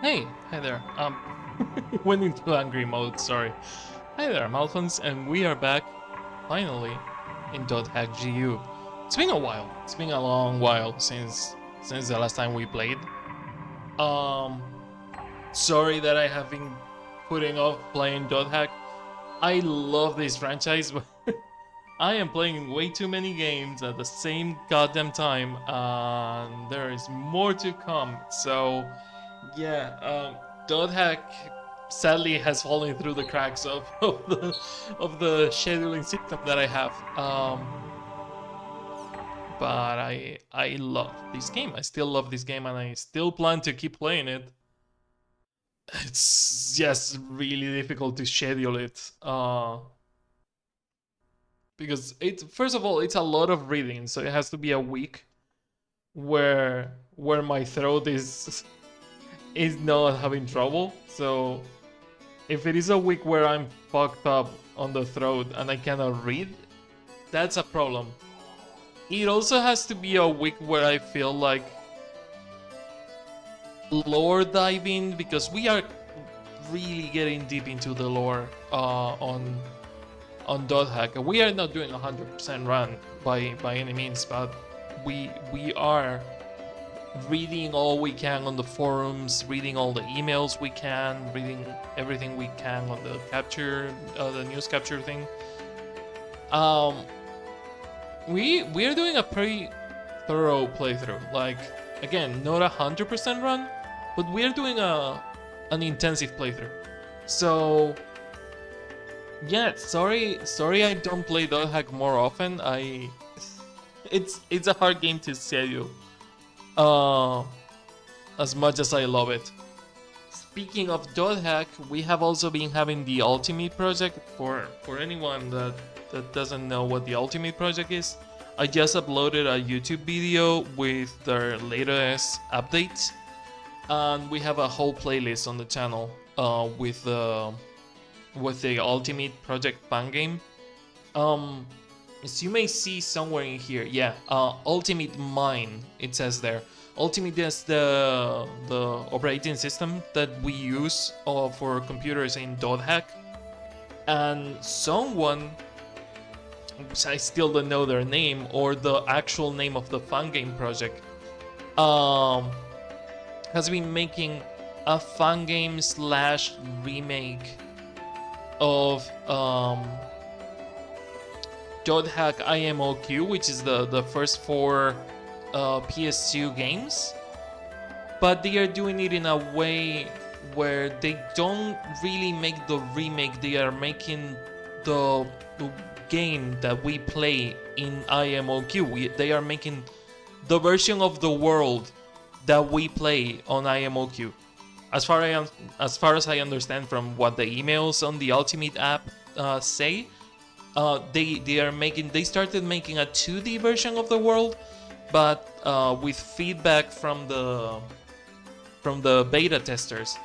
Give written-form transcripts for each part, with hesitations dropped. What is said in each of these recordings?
Hey, hi there. Went into angry mode, sorry. Hi there, Malphans, and we are back, finally, in .hack GU. It's been a while. It's been a long while since the last time we played. Um, Sorry that I have been putting off playing .hack. I love this franchise, but I am playing way too many games at the same goddamn time, and there is more to come. So, yeah, .hack sadly has fallen through the cracks of the scheduling system that I have. But I love this game. I still love this game, and I still plan to keep playing it. It's just really difficult to schedule it. Because it first of all it's a lot of reading, so it has to be a week where my throat is not having trouble. So if it is a week where I'm fucked up on the throat and I cannot read, that's a problem. It also has to be a week where I feel like lore diving, because we are really getting deep into the lore on .hack. We are not doing 100% run by any means, but we are reading all we can on the forums, reading all the emails we can, reading everything we can on the capture, the news capture thing. We are doing a pretty thorough playthrough. Like, again, not 100% run, but we are doing an intensive playthrough. So yeah, sorry I don't play .hack more often. It's a hard game to schedule. As much as I love it. Speaking of .hack, we have also been having the Ultimate Project. For anyone that doesn't know what the Ultimate Project is, I just uploaded a YouTube video with their latest updates, and we have a whole playlist on the channel with the Ultimate Project fan game. As you may see somewhere in here, yeah, Ultimate Mine, it says there. Ultimate is the operating system that we use for computers in .hack, and someone, I still don't know their name or the actual name of the fan game project, has been making a fan game slash remake of .hack IMOQ, which is the first 4 PS2 games, but they are doing it in a way where they don't really make the remake. They are making the game that we play in IMOQ. They are making the version of the world that we play on IMOQ. As far as I understand from what the emails on the Ultimate app say, they started making a 2D version of the world, but with feedback from the beta testers,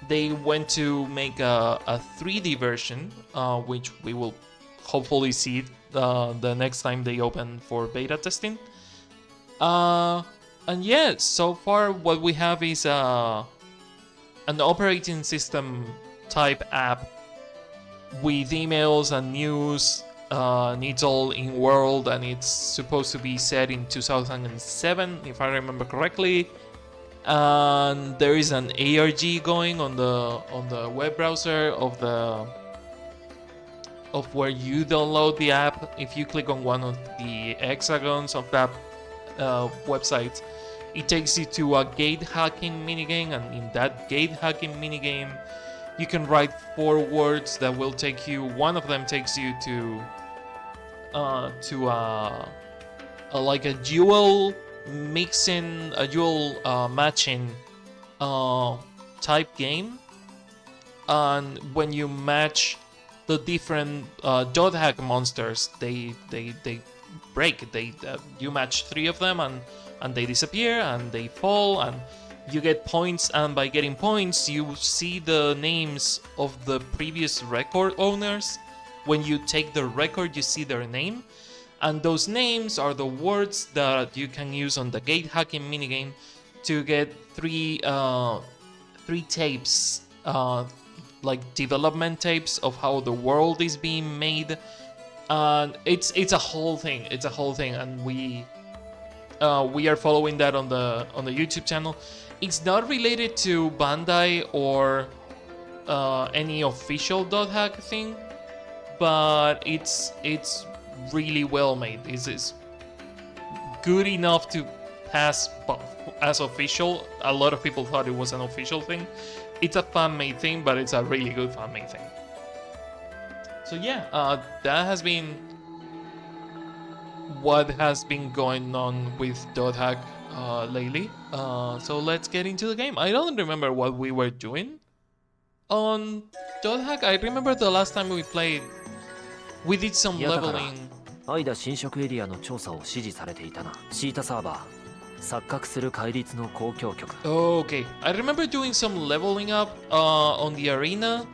they went to make a 3D version, which we will hopefully see the next time they open for beta testing. And yeah, so far what we have is an operating system type app with emails and news. It's all in world, and it's supposed to be set in 2007, if I remember correctly. And there is an ARG going on the web browser of where you download the app. If you click on one of the hexagons of that website, it takes you to a gate hacking minigame, and in that gate hacking minigame, you can write 4 words that will take you. One of them takes you to like a dual mixing, a dual matching type game, and when you match the different .hack monsters, they break. You match 3 of them, and they disappear and they fall, and you get points, and by getting points, you see the names of the previous record owners. When you take the record, you see their name, and those names are the words that you can use on the gate hacking minigame to get three tapes, like development tapes of how the world is being made, and it's a whole thing. It's a whole thing, and we are following that on the YouTube channel. It's not related to Bandai or any official .hack thing, but it's really well made. It's good enough to pass as official. A lot of people thought it was an official thing. It's a fan-made thing, but it's a really good fan-made thing. So yeah, that has been what has been going on with .hack lately. So let's get into the game. I don't remember what we were doing on .hack. I remember the last time we played, we did some leveling. 間侵食エリアの調査を指示されていたな。シータサーバー、錯覚する戒律の公共局。Okay, I remember doing some leveling up on the arena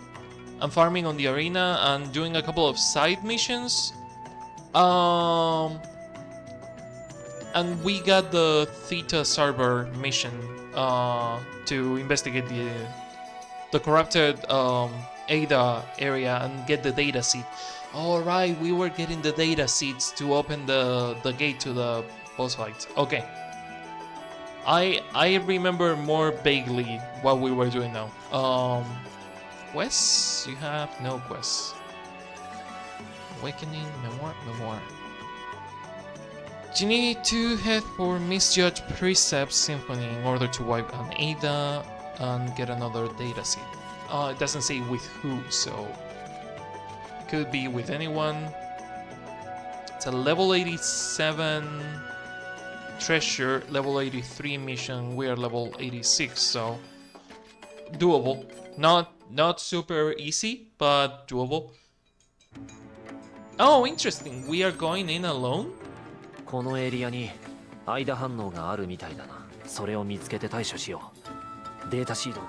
and farming on the arena and doing a couple of side missions. And we got the Theta server mission to investigate the corrupted Ada area and get the data seed. Alright, we were getting the data seeds to open the gate to the boss fight. Okay. I remember more vaguely what we were doing now. Quests? You have no quests. Awakening, memoir. You need to head for Misjudged Precepts Symphony in order to wipe an Ada and get another data seed. It doesn't say with who, so could be with anyone. It's a level 87 treasure, level 83 mission. We are level 86, so doable. Not super easy, but doable. Oh, interesting. We are going in alone? このエリアに間反応があるみたいだな。それを見つけて対処しよう。データシード。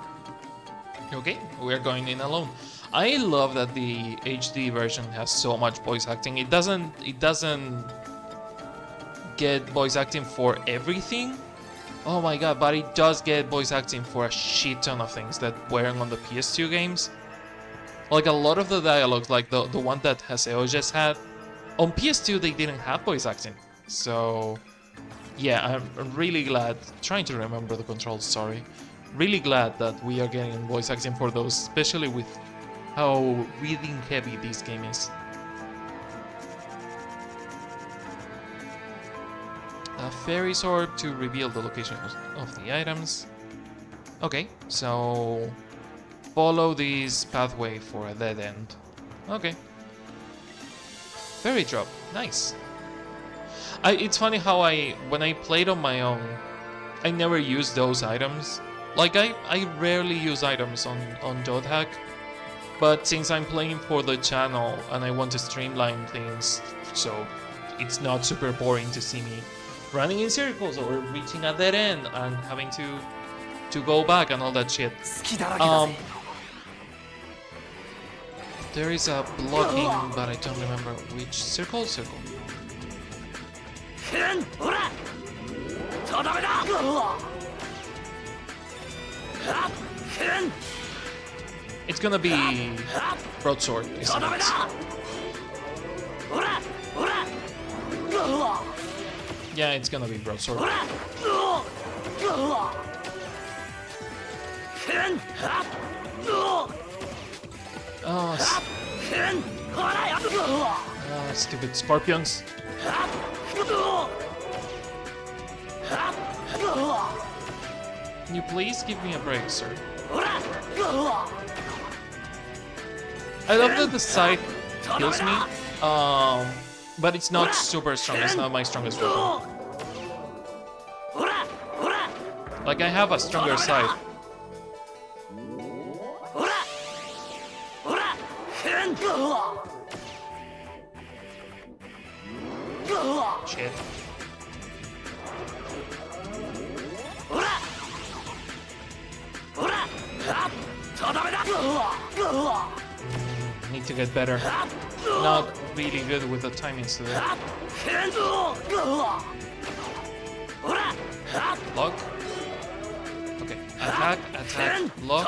Okay, we are going in alone. I love that the HD version has so much voice acting. It doesn't get voice acting for everything. Oh my god, but it does get voice acting for a shit ton of things that weren't on the PS2 games. Like a lot of the dialogues, like the one that Haseo just had, on PS2 they didn't have voice acting. So yeah, I'm really glad. Trying to remember the controls, sorry. Really glad that we are getting voice acting for those, especially with how reading heavy this game is. A fairy's orb to reveal the location of the items. Okay, so follow this pathway for a dead end. Okay. Fairy drop, nice. It's funny how when I played on my own, I never used those items. Like I rarely use items on .hack, but since I'm playing for the channel and I want to streamline things, so it's not super boring to see me running in circles or reaching a dead end and having to go back and all that shit. There is a blocking, but I don't remember which circle. It's gonna be broadsword, isn't it? Yeah, it's gonna be broadsword. Oh, stupid scorpions. Can you please give me a break, sir? I love that the scythe kills me, but it's not super strong. It's not my strongest weapon. Like, I have a stronger scythe. Shit. Need to get better. Not really good with the timings today. Block. Okay, attack, block.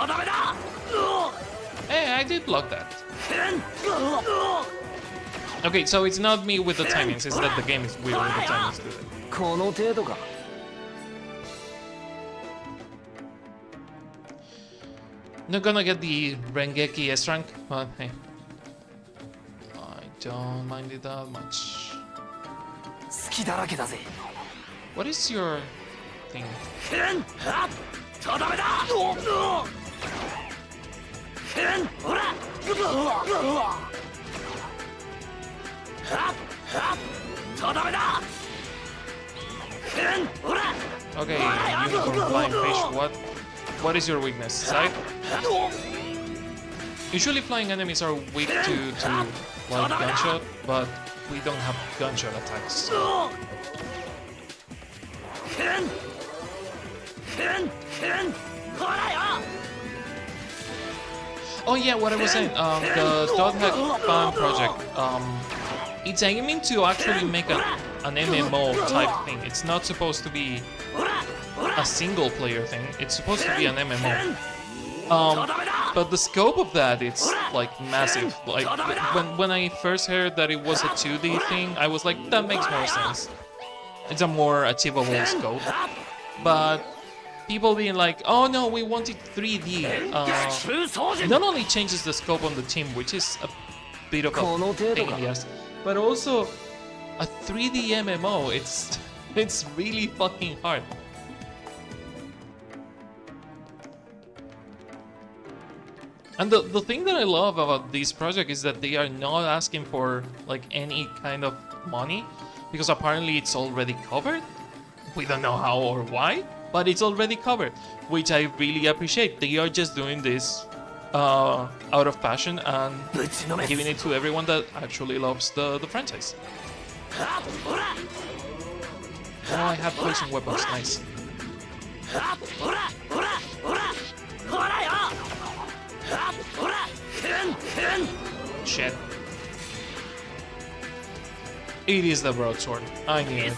Hey, I did block that. Okay, so it's not me with the timings, it's that the game is weird with the timings today. Not gonna get the Rengeki S rank, but hey. I don't mind it that much. What is your thing? Okay, unicorn flying fish, what is your weakness? Scythe? Usually flying enemies are weak to like gunshot, but we don't have gunshot attacks. So. Oh yeah, what I was saying, the .hack fan project, it's aiming to actually make an MMO type thing. It's not supposed to be a single player thing, it's supposed to be an MMO. But the scope of that, it's like massive. Like when I first heard that it was a 2D thing, I was like, that makes more sense. It's a more achievable scope. But people being like, oh no, we want it 3D, not only changes the scope on the team, which is a bit of a pain in the ass, but also a 3D MMO, it's really fucking hard. And the thing that I love about this project is that they are not asking for like any kind of money, because apparently it's already covered. We don't know how or why, but it's already covered, which I really appreciate. They are just doing this out of passion and giving it to everyone that actually loves the franchise. Oh, I have poison weapons, nice. Shit. It is the broadsword. I knew it.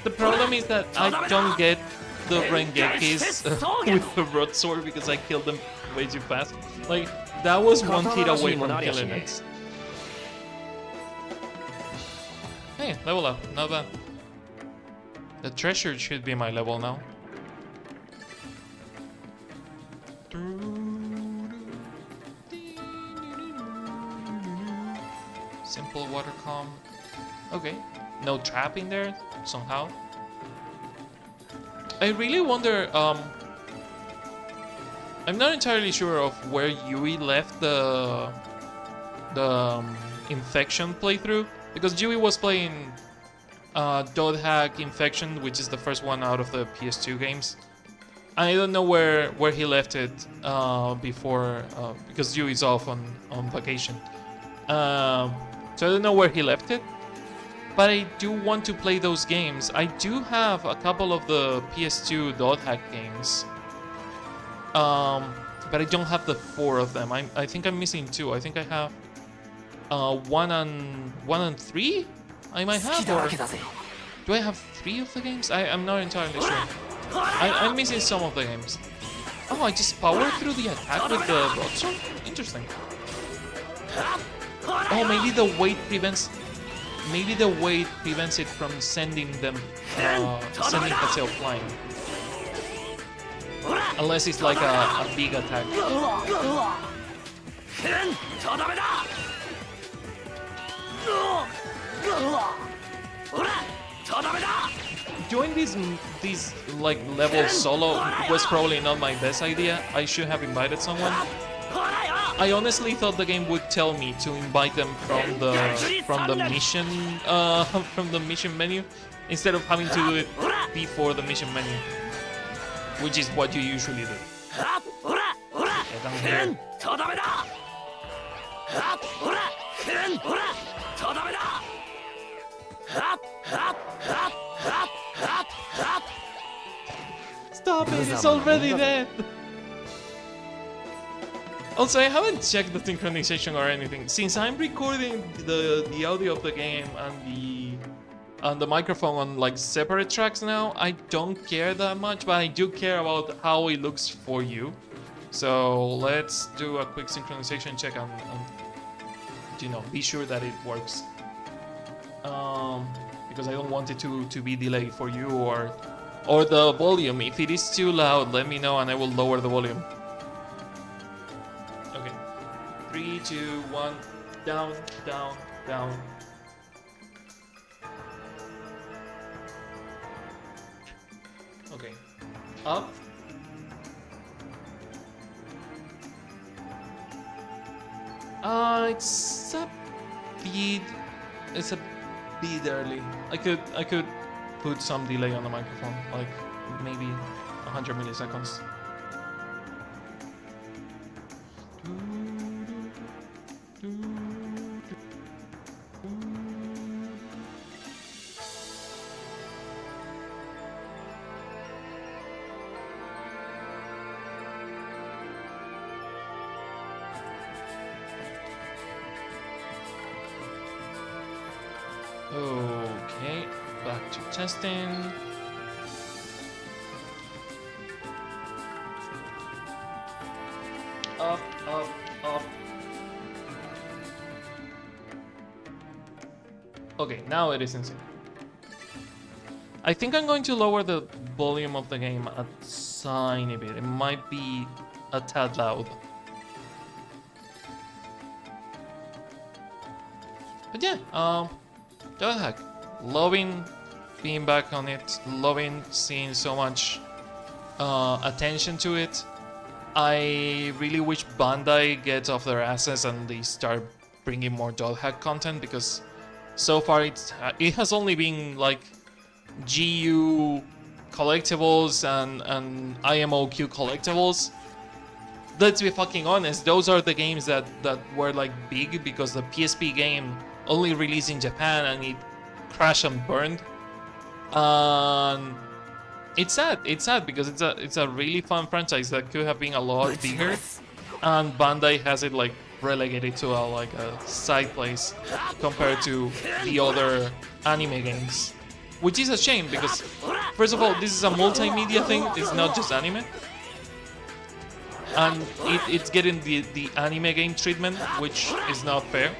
The problem is that I don't get the Rengekis with the broadsword because I killed them way too fast. Like, that was one hit away from killing it. Hey, level up, not bad. The treasure should be my level now. Simple water calm. Okay, no trap in there somehow. I really wonder. I'm not entirely sure of where Yui left the infection playthrough, because Yui was playing .hack Infection, which is the first one out of the PS2 games. I don't know where he left it before, because Yui's off on vacation. So I don't know where he left it, but I do want to play those games. I do have a couple of the PS2 .hack games, but I don't have the 4 of them. I think I'm missing 2. I think I have 1 and 3. I might have. Or do I have 3 of the games? I'm not entirely sure. I'm missing some of the games. Oh, I just powered through the attack with the broadsword? Interesting. Oh, maybe the weight prevents it from sending sending Paseo flying. Unless it's like a big attack. Doing these like levels solo was probably not my best idea. I should have invited someone. I honestly thought the game would tell me to invite them from the mission menu, instead of having to do it before the mission menu, which is what you usually do. Get down here. Stop it, it's already dead! Also, I haven't checked the synchronization or anything. Since I'm recording the audio of the game and the microphone on like separate tracks now, I don't care that much, but I do care about how it looks for you. So let's do a quick synchronization check and you know, be sure that it works. Because I don't want it to be delayed for you or the volume. If it is too loud, let me know and I will lower the volume. Okay, 3, 2, 1, down, down, down. Okay, up. It's a bit early. I could put some delay on the microphone, like maybe 100 milliseconds. Okay, back to testing. Up, up, up. Okay, now it is in sync. I think I'm going to lower the volume of the game a tiny bit. It might be a tad loud. But yeah, Hack. Loving being back on it, loving seeing so much attention to it. I really wish Bandai gets off their asses and they start bringing more Hack content, because so far it has only been like GU collectibles and IMOQ collectibles. Let's be fucking honest, those are the games that were like big because the PSP game only released in Japan and it crashed and burned. It's sad because it's a really fun franchise that could have been a lot bigger, and Bandai has it like relegated to a side place compared to the other anime games, which is a shame because first of all, this is a multimedia thing, it's not just anime, and it's getting the anime game treatment, which is not fair.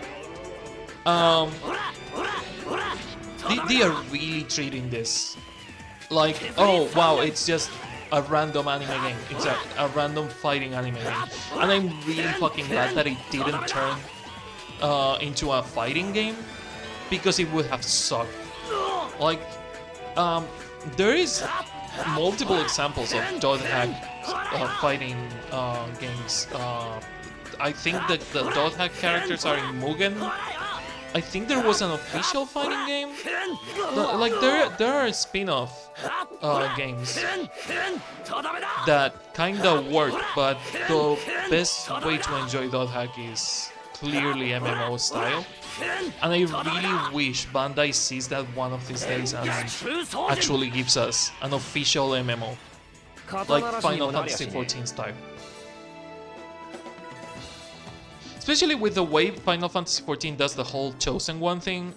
They are really treating this like, oh wow, it's just a random anime game. It's a random fighting anime game. And I'm really fucking glad that it didn't turn into a fighting game, because it would have sucked. Like, there is multiple examples of Hack fighting games. I think that the Hack characters are in Mugen. I think there was an official fighting game. Like there are spin-off games that kinda work, but the best way to enjoy Hack is clearly MMO style. And I really wish Bandai sees that one of these days and actually gives us an official MMO, like Final Fantasy XIV style. Especially with the way Final Fantasy XIV does the whole Chosen One thing.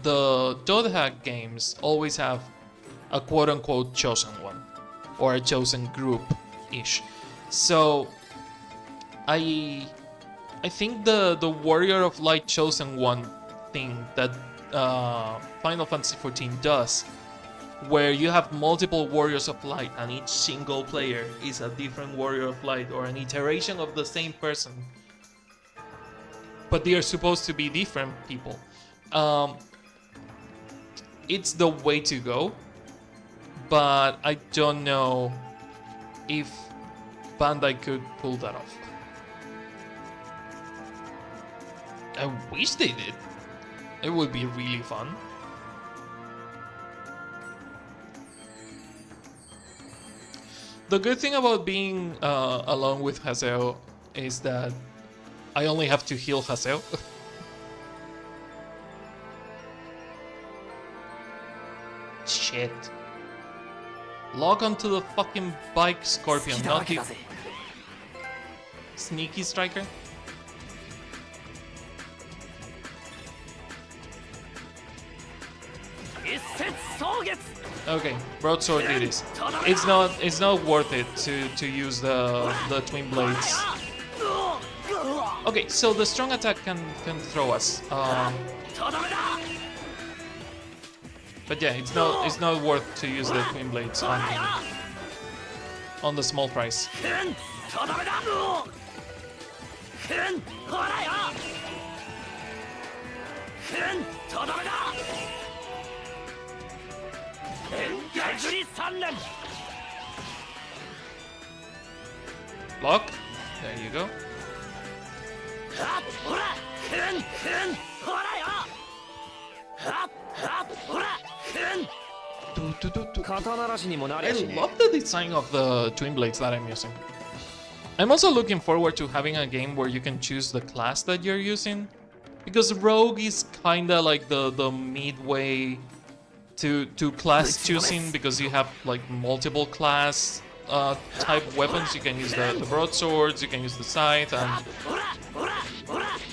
The Hack games always have a quote-unquote Chosen One, or a chosen group-ish. So I think the Warrior of Light Chosen One thing that Final Fantasy XIV does, where you have multiple Warriors of Light and each single player is a different Warrior of Light or an iteration of the same person, but they are supposed to be different people. It's the way to go, but I don't know if Bandai could pull that off. I wish they did. It would be really fun. The good thing about being along with Haseo is that I only have to heal Haseo. Shit. Log onto the fucking bike, Scorpion, not the sneaky striker. Okay, broadsword it is. It's not worth it to use the twin blades. Okay, so the strong attack can throw us. But yeah, it's not worth to use the twin blades on the small price. Lock. There you go. I love the design of the twin blades that I'm using. I'm also looking forward to having a game where you can choose the class that you're using, because Rogue is kinda like the midway to class choosing, because you have like multiple class type weapons. You can use the broadswords, you can use the scythe, and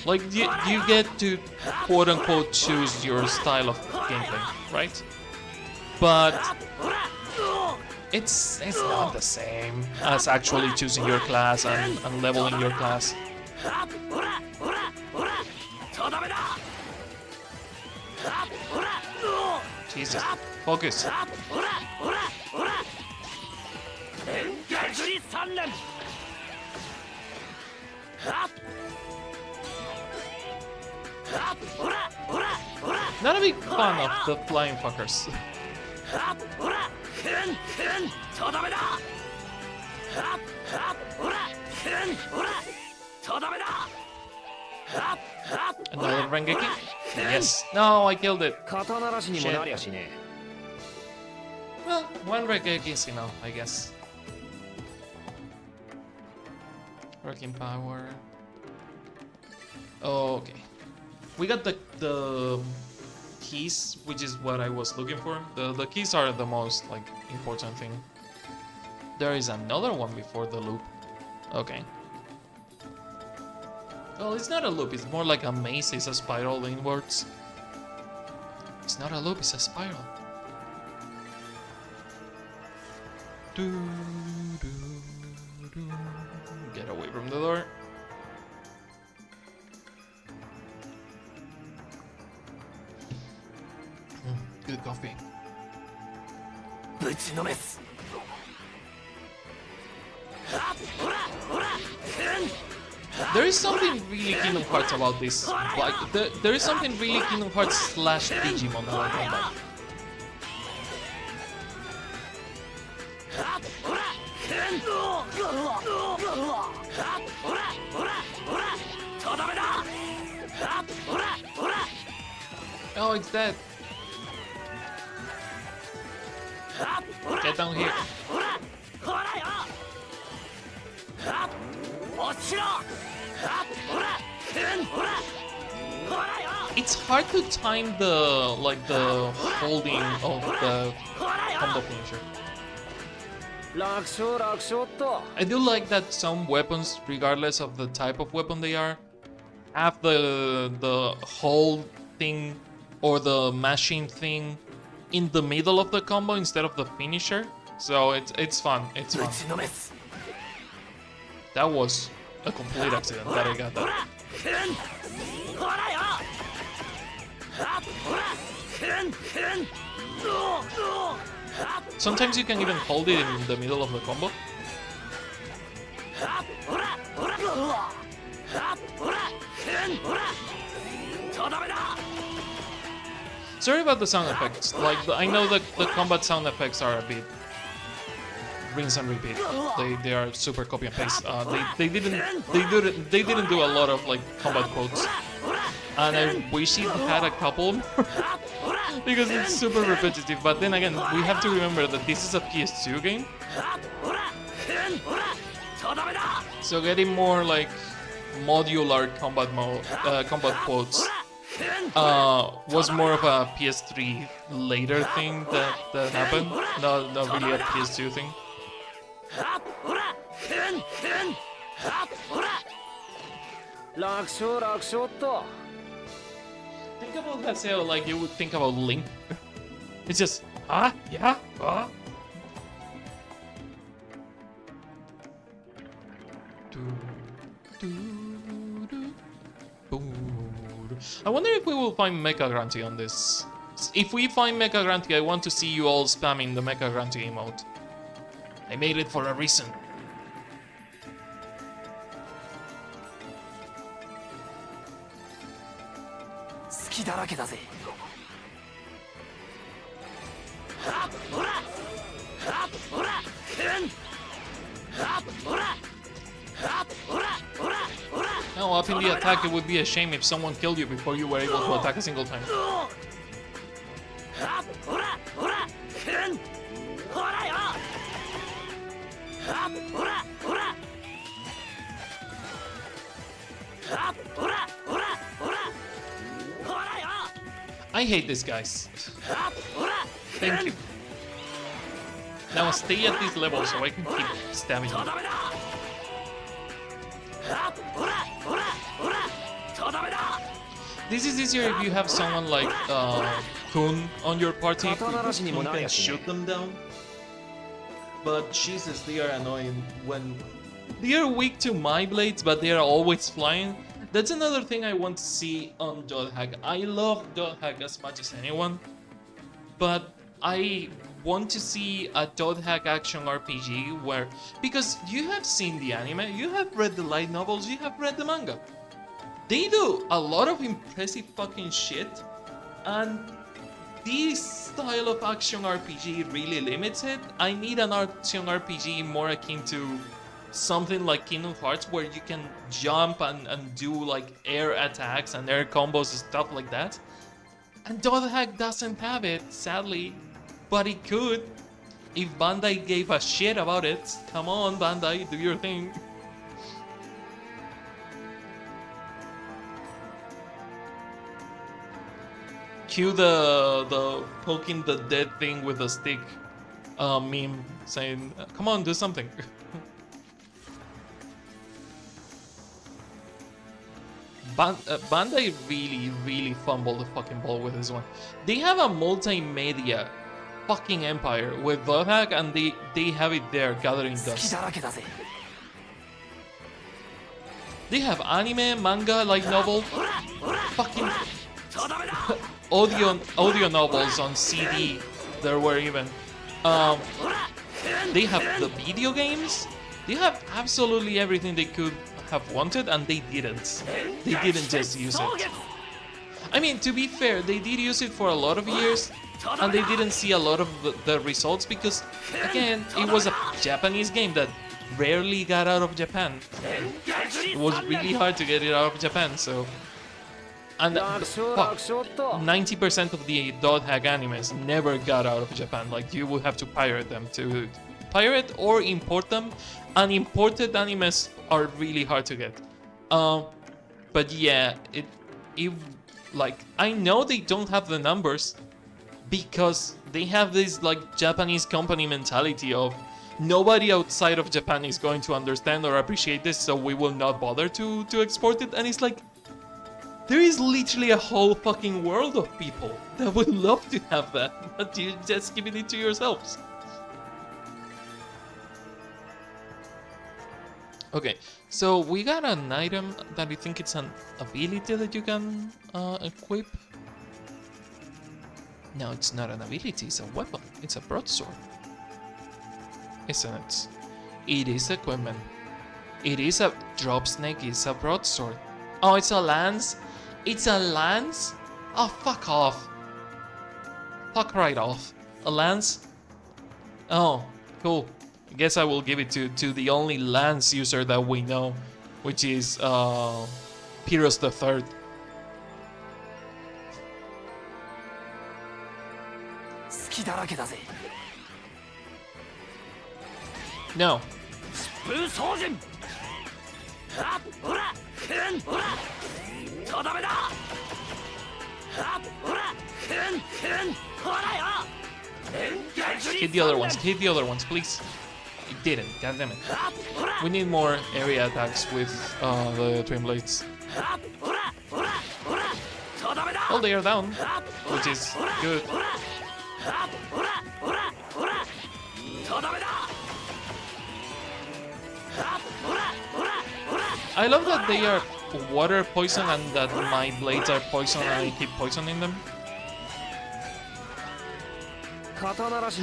like you get to quote unquote choose your style of gameplay, right? But it's not the same as actually choosing your class and leveling your class. Jesus, focus. Not a big fan of the flying fuckers. Another Rengeki? Yes. No, I killed it. Shit. Well, one Rengeki is enough, I guess. Working power. Okay. We got the keys, which is what I was looking for. The keys are the most like important thing. There is another one before the loop. Okay. Well, it's not a loop, it's more like a maze, it's a spiral inwards. It's not a loop, it's a spiral. Get away from the door. Good coffee. There is something really Kingdom Hearts about this. Like, there is something really Kingdom Hearts / Digimon about combat. Oh, it's dead. Get down here. It's hard to time the holding of the combo finisher. I do like that some weapons, regardless of the type of weapon they are, have the hold thing or the mashing thing in the middle of the combo instead of the finisher. So it's fun. It's fun. That was a complete accident that I got that. Sometimes you can even hold it in the middle of the combo. Sorry about the sound effects. Like, I know that the combat sound effects are a bit rinse and repeat. They are super copy and paste. They didn't do a lot of like combat quotes, and I wish it had a couple more because it's super repetitive. But then again, we have to remember that this is a PS2 game, so getting more like modular combat combat quotes was more of a PS3 later thing that happened, not really a PS2 thing. Think about Haseo like you would think about Link. It's just, yeah, I wonder if we will find Mecha Grunty on this. If we find Mecha Grunty, I want to see you all spamming the Mecha Grunty emote. I made it for a reason. No, up in the attack, it would be a shame if someone killed you before you were able to attack a single time. I hate these guys. Thank you. Now stay at this level so I can keep stabbing you. This is easier if you have someone like Kun on your party, because Kun can shoot them down. But Jesus, they are annoying when they are weak to my blades, but they are always flying. That's another thing I want to see on Dot Hack. I love Dot Hack as much as anyone, but I want to see a Dot Hack action RPG where, because you have seen the anime, you have read the light novels, you have read the manga. They do a lot of impressive fucking shit, and this style of action RPG really limits it. I need an action RPG more akin to something like Kingdom Hearts, where you can jump and do like air attacks and air combos and stuff like that. And Dot Hack doesn't have it, sadly, but it could if Bandai gave a shit about it. Come on, Bandai, do your thing. Cue the poking the dead thing with a stick meme saying, come on, do something. Bandai really fumbled the fucking ball with this one. They have a multimedia fucking empire with Dot Hack, and they have it there gathering dust. They have anime, manga, light novel, fucking audio novels on CD. There were even. They have the video games. They have absolutely everything they could have wanted, and they didn't. They didn't just use it. I mean, to be fair, they did use it for a lot of years, and they didn't see a lot of the results because, again, it was a Japanese game that rarely got out of Japan. It was really hard to get it out of Japan, so... And 90% of the Dot Hack animes never got out of Japan. Like, you would have to pirate them to pirate or import them, and imported animes are really hard to get. But yeah, it like, I know they don't have the numbers because they have this like Japanese company mentality of nobody outside of Japan is going to understand or appreciate this, so we will not bother to export it. And it's like, there is literally a whole fucking world of people that would love to have that, but you're just giving it to yourselves. Okay, so we got an item that I think it's an ability that you can equip. No, it's not an ability, it's a weapon. It's a broadsword. Isn't it? It is equipment. It is a drop snake, it's a broadsword. Oh, it's a lance? It's a lance? Oh, fuck off. Fuck right off. A lance? Oh, cool. I guess I will give it to the only lance user that we know, which is Pyrrhus III. No. Hit the other ones. Hit the other ones, please. You didn't. God damn it. We need more area attacks with the twin blades. Oh, they are down, which is good. I love that they are water poison and that my blades are poison and I keep poisoning them.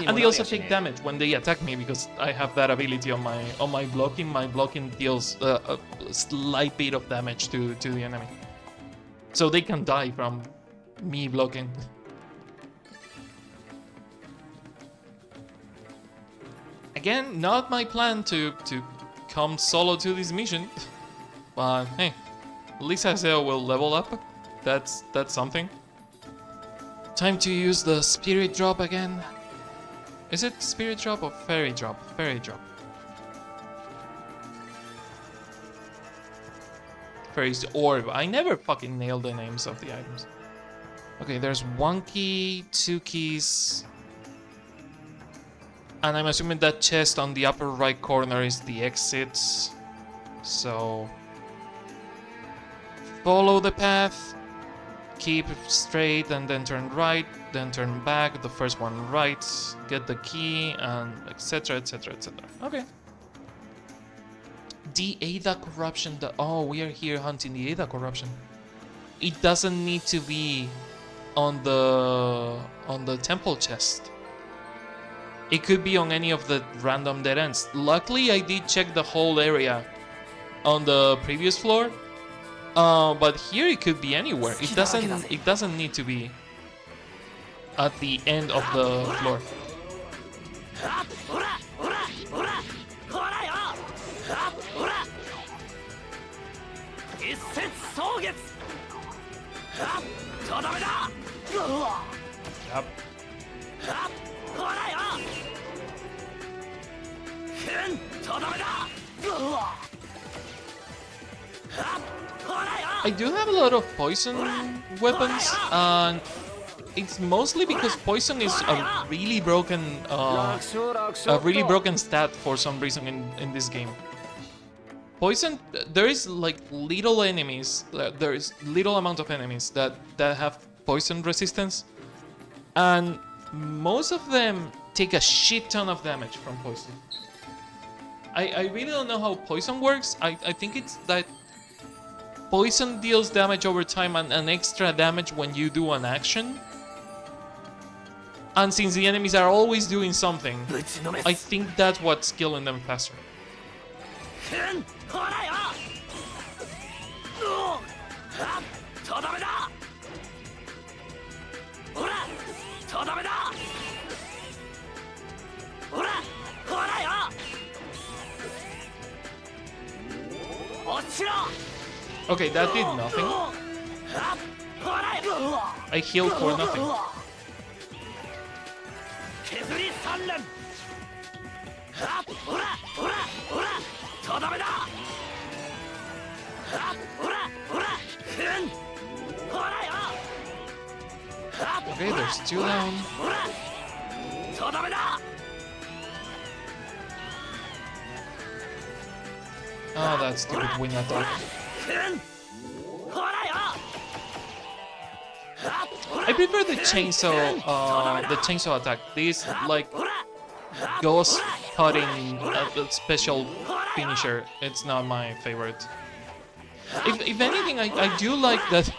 And they also take damage when they attack me because I have that ability on my blocking. My blocking deals a slight bit of damage to the enemy, so they can die from me blocking. Again, not my plan to come solo to this mission, but hey, at least Haseo will level up. That's something. Time to use the spirit drop again. Is it spirit drop or fairy drop? Fairy drop. Fairy's orb. I never fucking nail the names of the items. Okay, there's 1 key, 2 keys. And I'm assuming that chest on the upper right corner is the exit. So follow the path. Keep straight and then turn right, then turn back, the first one right, get the key, and etc, etc, etc. Okay. The Ada corruption. Oh, we are here hunting the Ada corruption. It doesn't need to be on the temple chest. It could be on any of the random dead ends. Luckily, I did check the whole area on the previous floor. But here it could be anywhere. It doesn't need to be at the end of the floor. Yep. I do have a lot of poison weapons, and it's mostly because poison is a really broken stat for some reason in this game. Poison, there is like little enemies, there is little amount of enemies that have poison resistance, and most of them take a shit ton of damage from poison. I really don't know how poison works. I think it's that poison deals damage over time and an extra damage when you do an action. And since the enemies are always doing something, I think that's what's killing them faster. Okay, that did nothing. I healed for nothing. Okay, there's 2 down. Oh, that stupid wing attack. I prefer the chainsaw attack. This like ghost cutting special finisher. It's not my favorite. If anything, I do like that.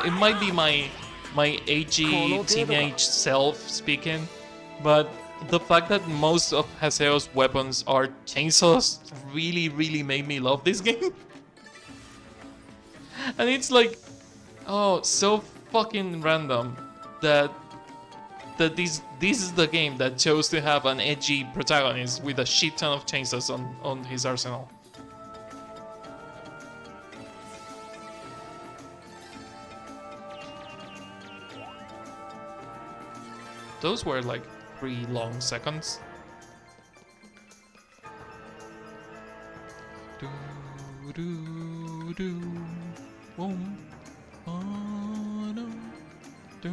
It might be my agey teenage self speaking, but the fact that most of Haseo's weapons are chainsaws really made me love this game. And it's like, oh, so fucking random that this is the game that chose to have an edgy protagonist with a shit ton of chainsaws on his arsenal. Those were like 3 long seconds. Do, do, do, boom, oh, no, do,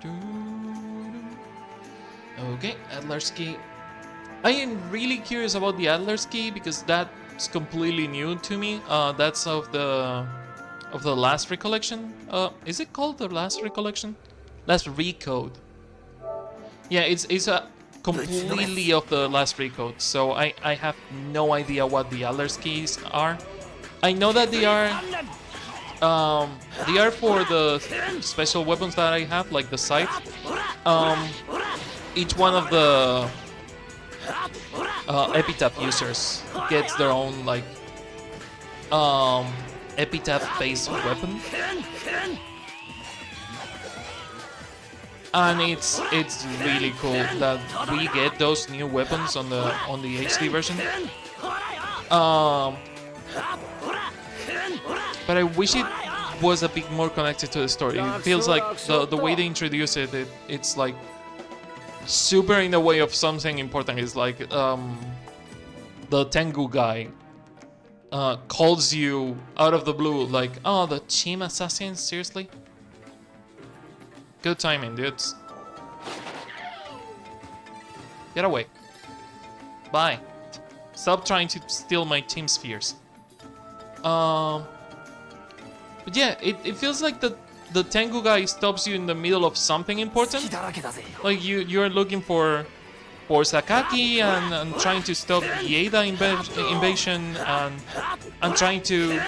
do, do. Okay, Adler's Key. I am really curious about the Adler's Key because that's completely new to me. That's of the last recollection. Is it called the last recollection? Last Recode. Yeah, it's a completely of the last Recode. So I have no idea what the Adler's Keys are. I know that they are for the special weapons that I have, like the scythe. Each one of the epitaph users gets their own like epitaph-based weapon, and it's really cool that we get those new weapons on the HD version. But I wish it was a bit more connected to the story. It feels like the way they introduce it, it's like super in the way of something important. Is like the Tengu guy calls you out of the blue, like, oh, the Chim assassins, seriously? Good timing, dudes. Get away. Bye. Stop trying to steal my team spheres. But yeah, it feels like the Tengu guy stops you in the middle of something important. Like you're looking for Sakaki and trying to stop the Ada invasion and trying to,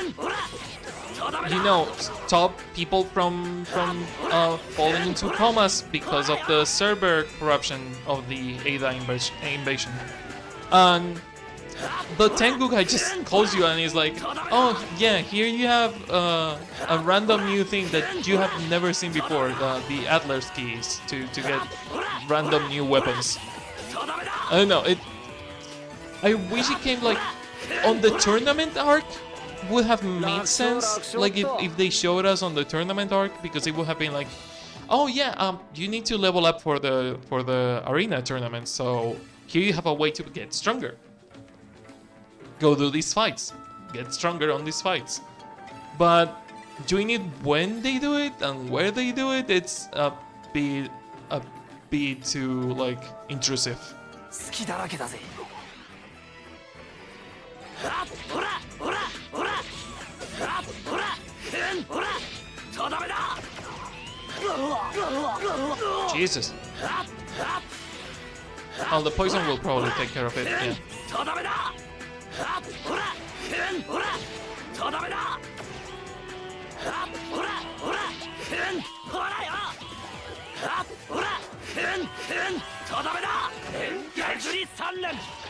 you know, stop people from falling into comas because of the server corruption of the Ada invasion. And the Tengu guy just calls you and he's like, oh yeah, here you have a random new thing that you have never seen before, the Adler's Keys, to get random new weapons. I don't know, I wish it came like on the tournament arc. Would have made sense, like if they showed us on the tournament arc, because it would have been like, oh yeah, you need to level up for the arena tournament, so here you have a way to get stronger. Go do these fights, get stronger on these fights. But doing it when they do it and where they do it, it's a bit too like intrusive. Jesus. Oh, the poison will probably take care of it, yeah.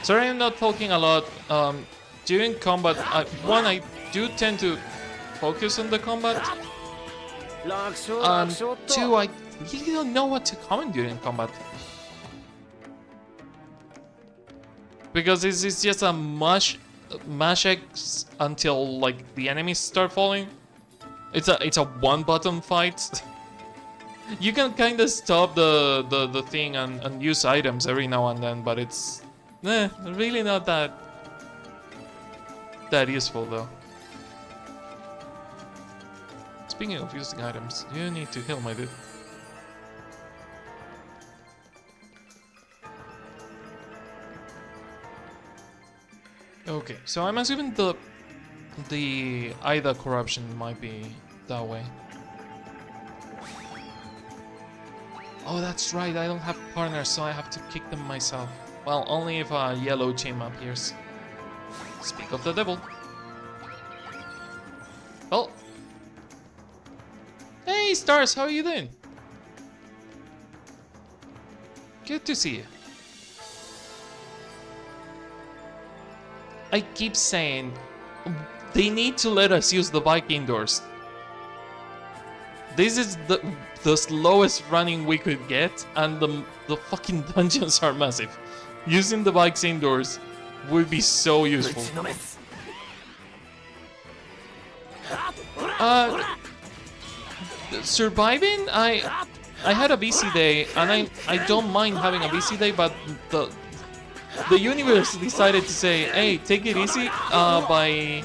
Sorry, I'm not talking a lot. During combat, one, I do tend to focus on the combat. Two, I really don't know what to comment during combat. Because it's just a mash X until like the enemies start falling. It's a one button fight. You can kind of stop the thing and use items every now and then, but it's really not that useful though. Speaking of using items, you need to heal, my dude. Okay, so I'm assuming the Ida corruption might be that way. Oh, that's right, I don't have partners, so I have to kick them myself. Well, only if a yellow Chim appears. Speak of the devil. Well. Hey, Stars, how are you doing? Good to see you. I keep saying, they need to let us use the bike indoors. This is the slowest running we could get, and the fucking dungeons are massive. Using the bikes indoors would be so useful. Surviving, I had a busy day, and I don't mind having a busy day, but the universe decided to say, hey, take it easy by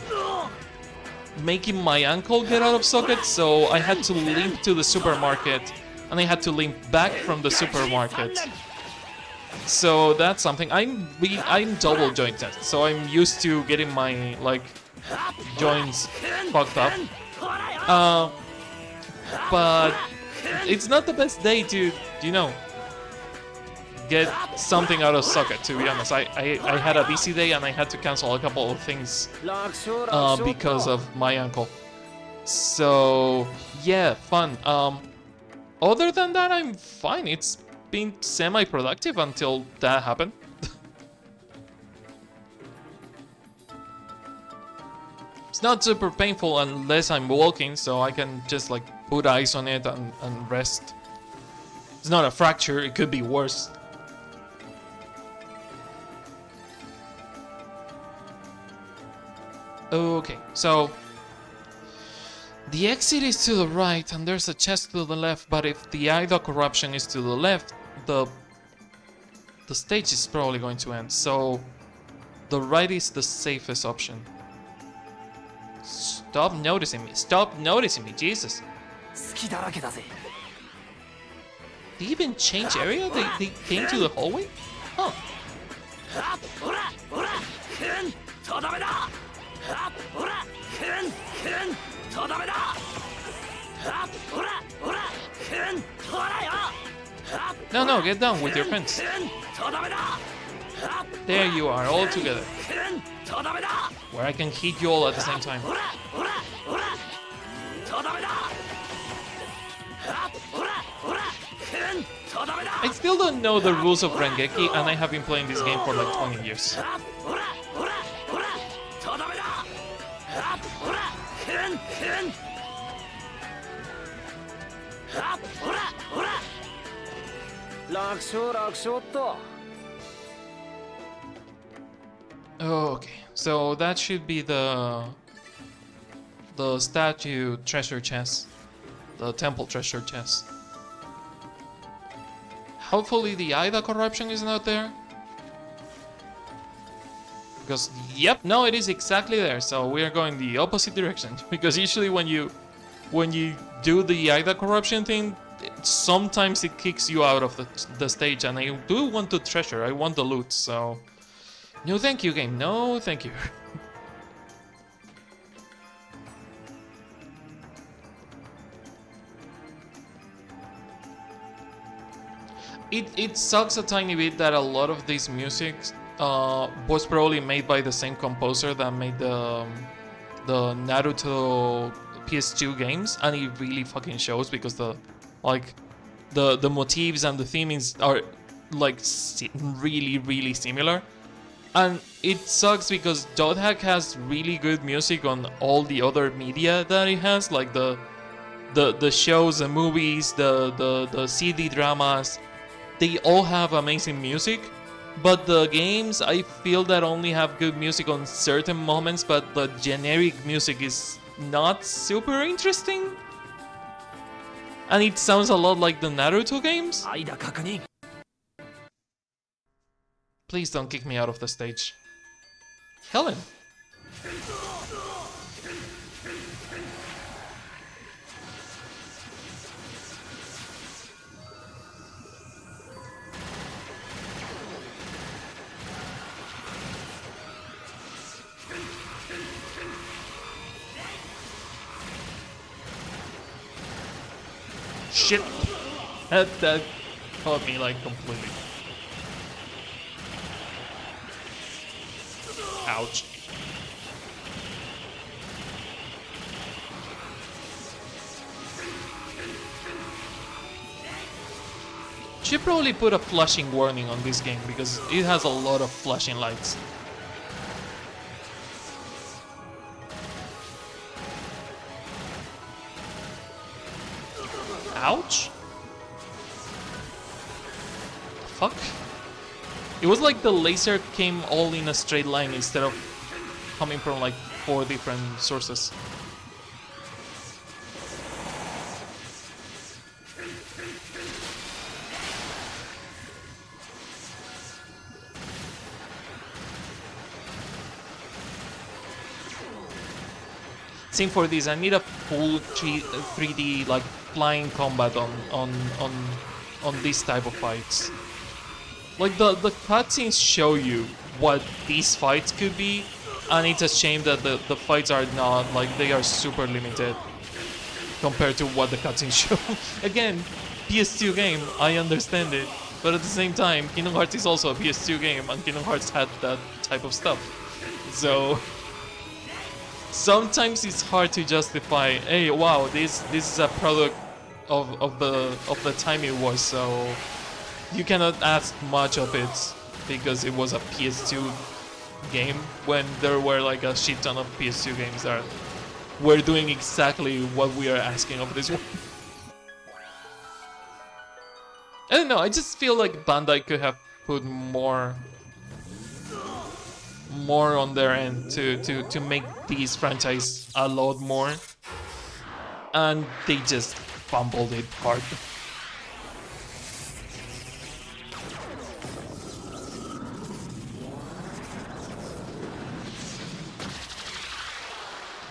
making my ankle get out of socket, so I had to limp to the supermarket, and I had to limp back from the supermarket. So that's something. I'm double jointed, so I'm used to getting my like joints fucked up. But it's not the best day to, you know, get something out of socket, to be honest. I had a busy day and I had to cancel a couple of things because of my ankle. So yeah, fun. Other than that, I'm fine. It's been semi-productive until that happened. It's not super painful unless I'm walking, so I can just like put ice on it and rest. It's not a fracture, it could be worse. Okay, so the exit is to the right and there's a chest to the left, but if the Ida corruption is to the left, the stage is probably going to end, so the right is the safest option. Stop noticing me, Jesus. They even change area? They came to the hallway? Huh. No, get down with your friends. There you are, all together. Where I can hit you all at the same time. I still don't know the rules of Rengeki, and I have been playing this game for like 20 years. Okay, so that should be the statue treasure chest, the temple treasure chest. Hopefully the Ida corruption is not there. Because, yep, no, it is exactly there. So we are going the opposite direction. Because usually when you do the Ida corruption thing, sometimes it kicks you out of the stage. And I do want the treasure. I want the loot. So, no thank you, game. No thank you. It sucks a tiny bit that a lot of this music was probably made by the same composer that made the Naruto PS2 games, and it really fucking shows because the motifs and the themes are like really similar, and it sucks because Dothack has really good music on all the other media that it has, like the shows, the movies, the CD dramas. They all have amazing music, but the games, I feel that only have good music on certain moments, but the generic music is not super interesting. And it sounds a lot like the Naruto games. Please don't kick me out of the stage. Helen. Shit! That caught me like completely. Ouch. Should probably put a flashing warning on this game because it has a lot of flashing lights. Ouch. Fuck. It was like the laser came all in a straight line instead of coming from like 4 different sources. same for this. I need a full 3D like flying combat on this type of fights. Like the cutscenes show you what these fights could be, and it's a shame that the fights are not, like, they are super limited compared to what the cutscenes show. Again, PS2 game, I understand it, but at the same time, Kingdom Hearts is also a PS2 game, and Kingdom Hearts had that type of stuff. So sometimes it's hard to justify, hey, wow, this is a product of the time it was, so you cannot ask much of it because it was a PS2 game, when there were like a shit ton of PS2 games that were doing exactly what we are asking of this one. I don't know, I just feel like Bandai could have put more on their end to make this franchise a lot more, and they just fumbled it hard.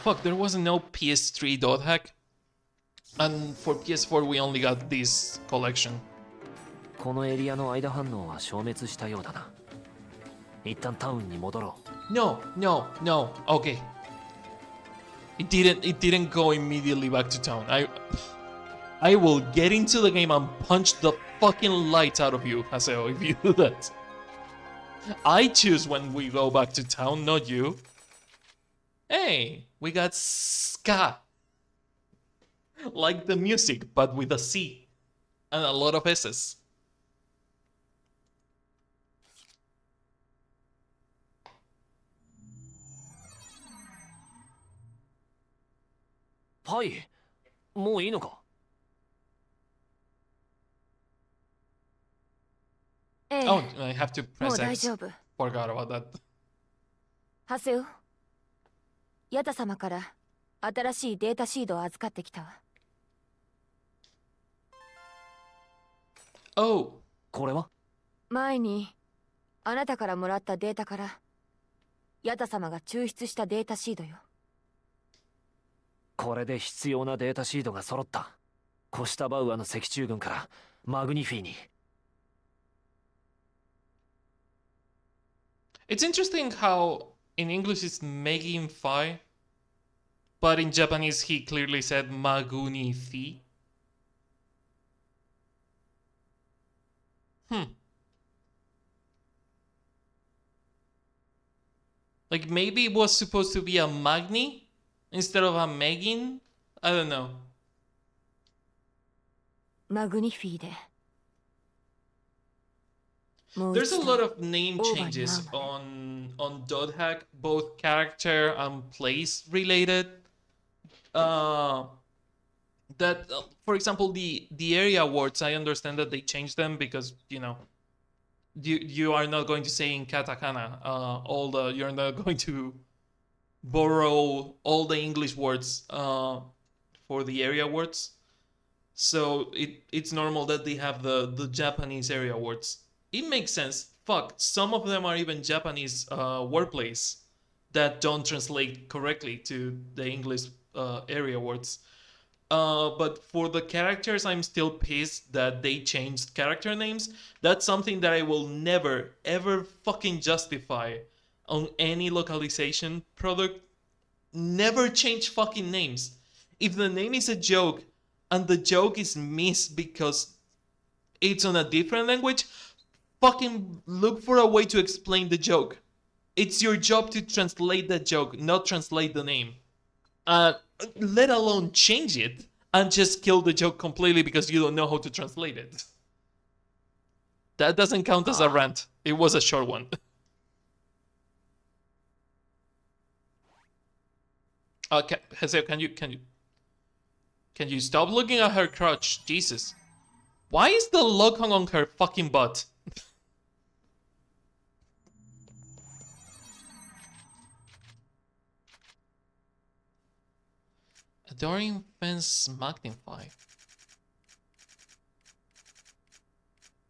Fuck, there was no PS3 dot hack, and for PS4 we only got this collection. このエリアの間反応は消滅したようだな。一旦タウンに戻ろう。No, okay. It didn't go immediately back to town. I will get into the game and punch the fucking lights out of you, Haseo, if you do that. I choose when we go back to town, not you. Hey, we got ska. Like the music, but with a C. And a lot of S's. Pai, もういいのか? Oh, I have to press X. Forgot about that. ハセオ、ヤタ様から新しいデータシードを預かってきたわ。Oh. これは？前にあなたからもらったデータからヤタ様が抽出したデータシードよ。これで必要なデータシードが揃った。コシタバウアの赤中軍からマグニフィーに。It's interesting how in English it's making fi, but in Japanese he clearly said magunifi. Like maybe it was supposed to be a magni instead of a megin? I don't know. マグニフィーで。There's a lot of name changes on Dot Hack, both character and place related. For example, the area words, I understand that they changed them because, you know, you are not going to say in katakana you're not going to borrow all the English words for the area words. So it's normal that they have the Japanese area words. It makes sense. Fuck, some of them are even Japanese wordplays that don't translate correctly to the English area words. But for the characters, I'm still pissed that they changed character names. That's something that I will never, ever fucking justify on any localization product. Never change fucking names. If the name is a joke and the joke is missed because it's on a different language, fucking look for a way to explain the joke. It's your job to translate that joke, not translate the name. Let alone change it and just kill the joke completely because you don't know how to translate it. That doesn't count as a rant. It was a short one. Haseo, can you stop looking at her crotch? Jesus. Why is the lock hung on her fucking butt? Adoring Fence Magnify.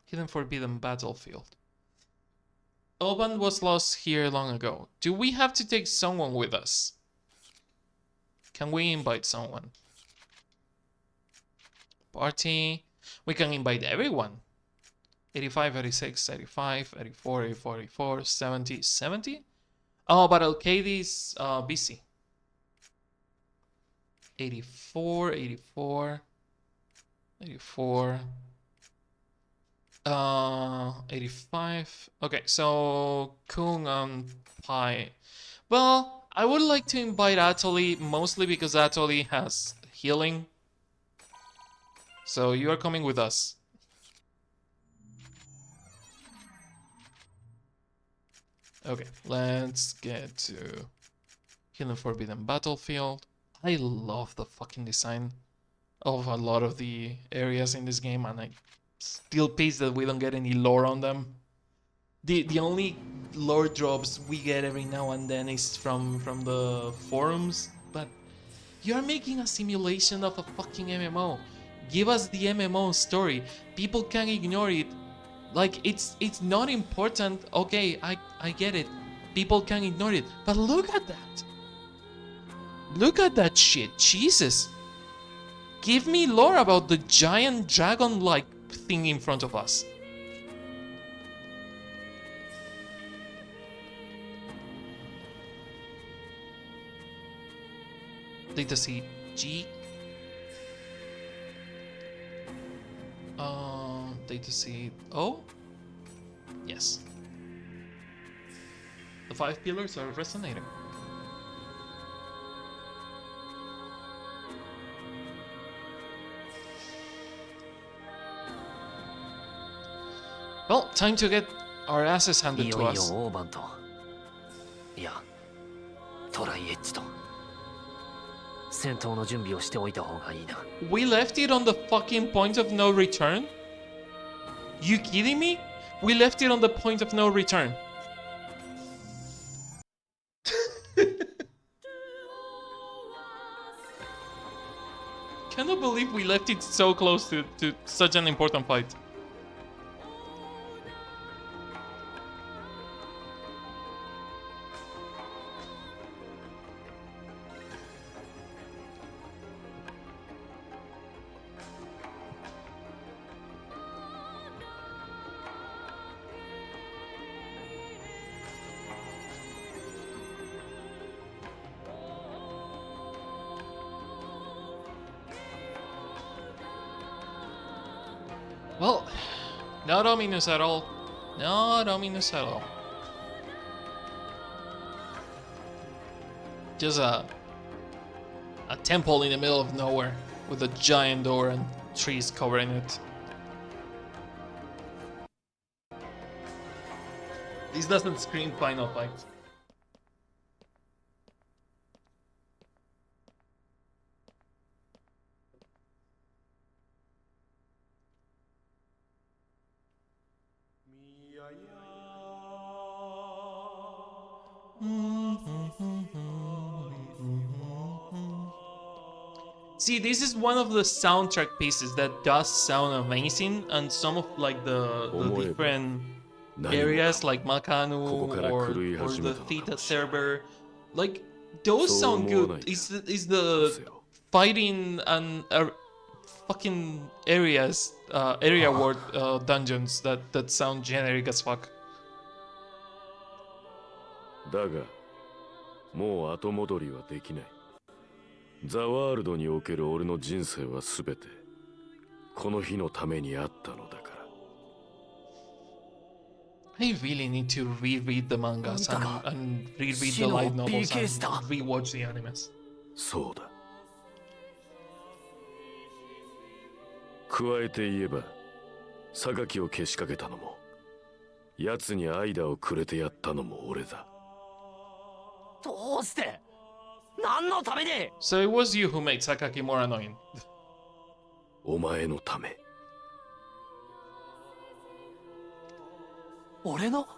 Hidden Forbidden Battlefield. Oban was lost here long ago. Do we have to take someone with us? Can we invite someone? Party. We can invite everyone. 85, 86, 85, 84, 84, 84, 70, 70? Oh, but Alcades busy. 84, 84, 84, 85. Okay, so Kung and Pai. Well, I would like to invite Atoli, mostly because Atoli has healing. So you are coming with us. Okay, let's get to Hidden Forbidden Battlefield. I love the fucking design of a lot of the areas in this game, and I'm still pissed that we don't get any lore on them. The only lore drops we get every now and then is from the forums, but you're making a simulation of a fucking MMO. Give us the MMO story. People can ignore it. Like, it's not important. Okay, I get it. People can ignore it. But look at that. Look at that shit. Jesus. Give me lore about the giant dragon-like thing in front of us. Data C G. Data seed O? Yes. The 5 pillars are resonating. Well, time to get our asses handed to us. We left it on the fucking point of no return? You kidding me? We left it on the point of no return. Cannot believe we left it so close to such an important fight. Well, not ominous at all. Not ominous at all. Just a temple in the middle of nowhere with a giant door and trees covering it. This doesn't scream final fight. See, this is one of the soundtrack pieces that does sound amazing, and some of like the different areas like Makanu or the Theta server, like those sound good. Is the fighting and fucking areas, area ward dungeons that sound generic as fuck. だが、もう後戻りはできない。ザワールドにおける俺の人生はすべてこの日のためにあったのだから。I really need to reread the mangas and reread the light novels and rewatch the animes. そうだ。加えて言えば、榊をけしかけたのも、奴に間をくれてやったのも俺だ。どうして？何のために？ So it was you who made Sakaki more annoying. お前のため。俺の？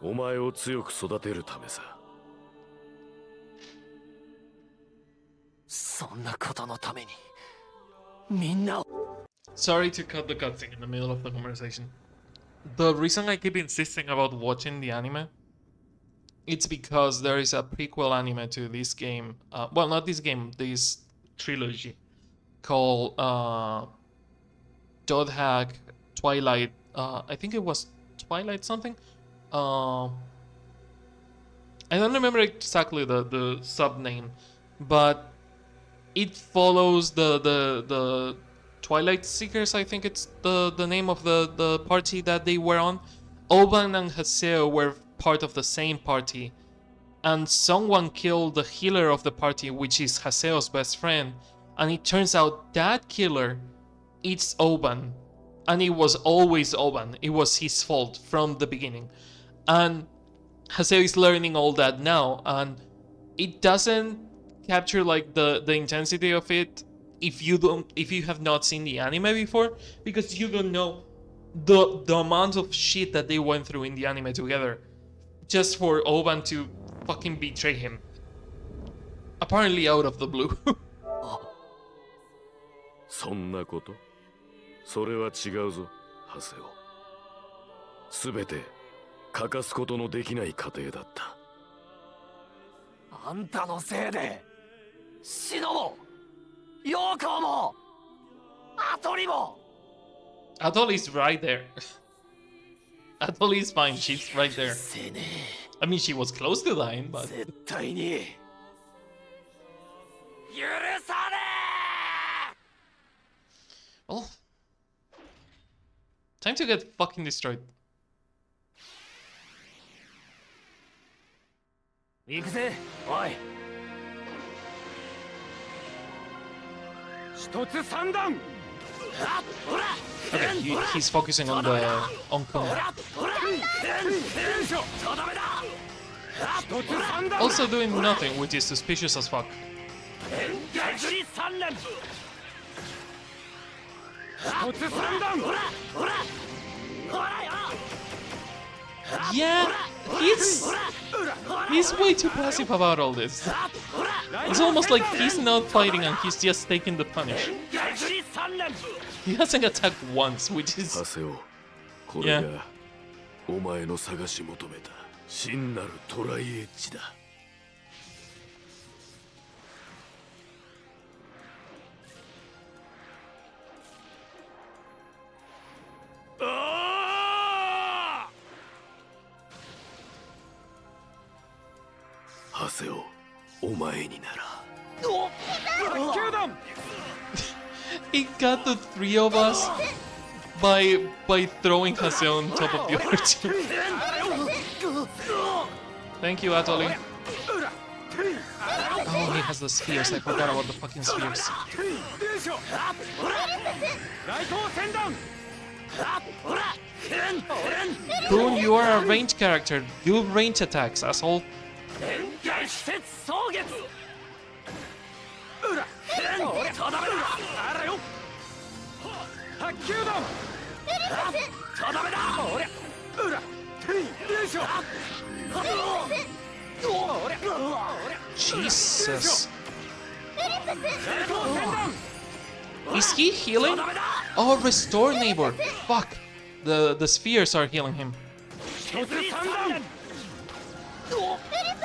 お前を強く育てるためさ。そんなことのためにみんな。 Sorry to cut the cutscene in the middle of the conversation. The reason I keep insisting about watching the anime it's because there is a prequel anime to this game. Well, not this game, this trilogy called Dodhack Twilight. I think it was Twilight something. I don't remember exactly the sub name, but it follows the Twilight Seekers. I think it's the name of the party that they were on. Oban and Haseo were part of the same party, and someone killed the healer of the party, which is Haseo's best friend, and it turns out that killer, it's Oban, and it was always Oban. It was his fault from the beginning, and Haseo is learning all that now, and it doesn't capture like the intensity of it if you have not seen the anime before, because you don't know the amount of shit that they went through in the anime together just for Oban to fucking betray him, apparently out of the blue. そんなことそれは違うぞハセオすべて欠かすことのできない過程だった。あんたのせいでシノもヨーコもアトリも Atoll is right there. Atoll is fine, she's right there. せね I mean, she was close to dying, え but 絶対に許さね well, time to get fucking destroyed. え行くぜおい一つ三段 Okay, he's focusing on Kun. Also doing nothing, which is suspicious as fuck. Yeah, he's way too passive about all this. It's almost like he's not fighting and he's just taking the punish. He hasn't attacked once, which ハ is セオこれがお前の探し求めた真なるトライエッジだ。ハセオお前になら he got the three of us by throwing Haseo on top of the other two. Thank you, Atoli. Oh, he has the spheres. I forgot about the fucking spheres. Boone, you are a ranged character. Do range attacks, asshole. Jesus. Is he healing? Oh, restore neighbor. Fuck. The spheres are healing him.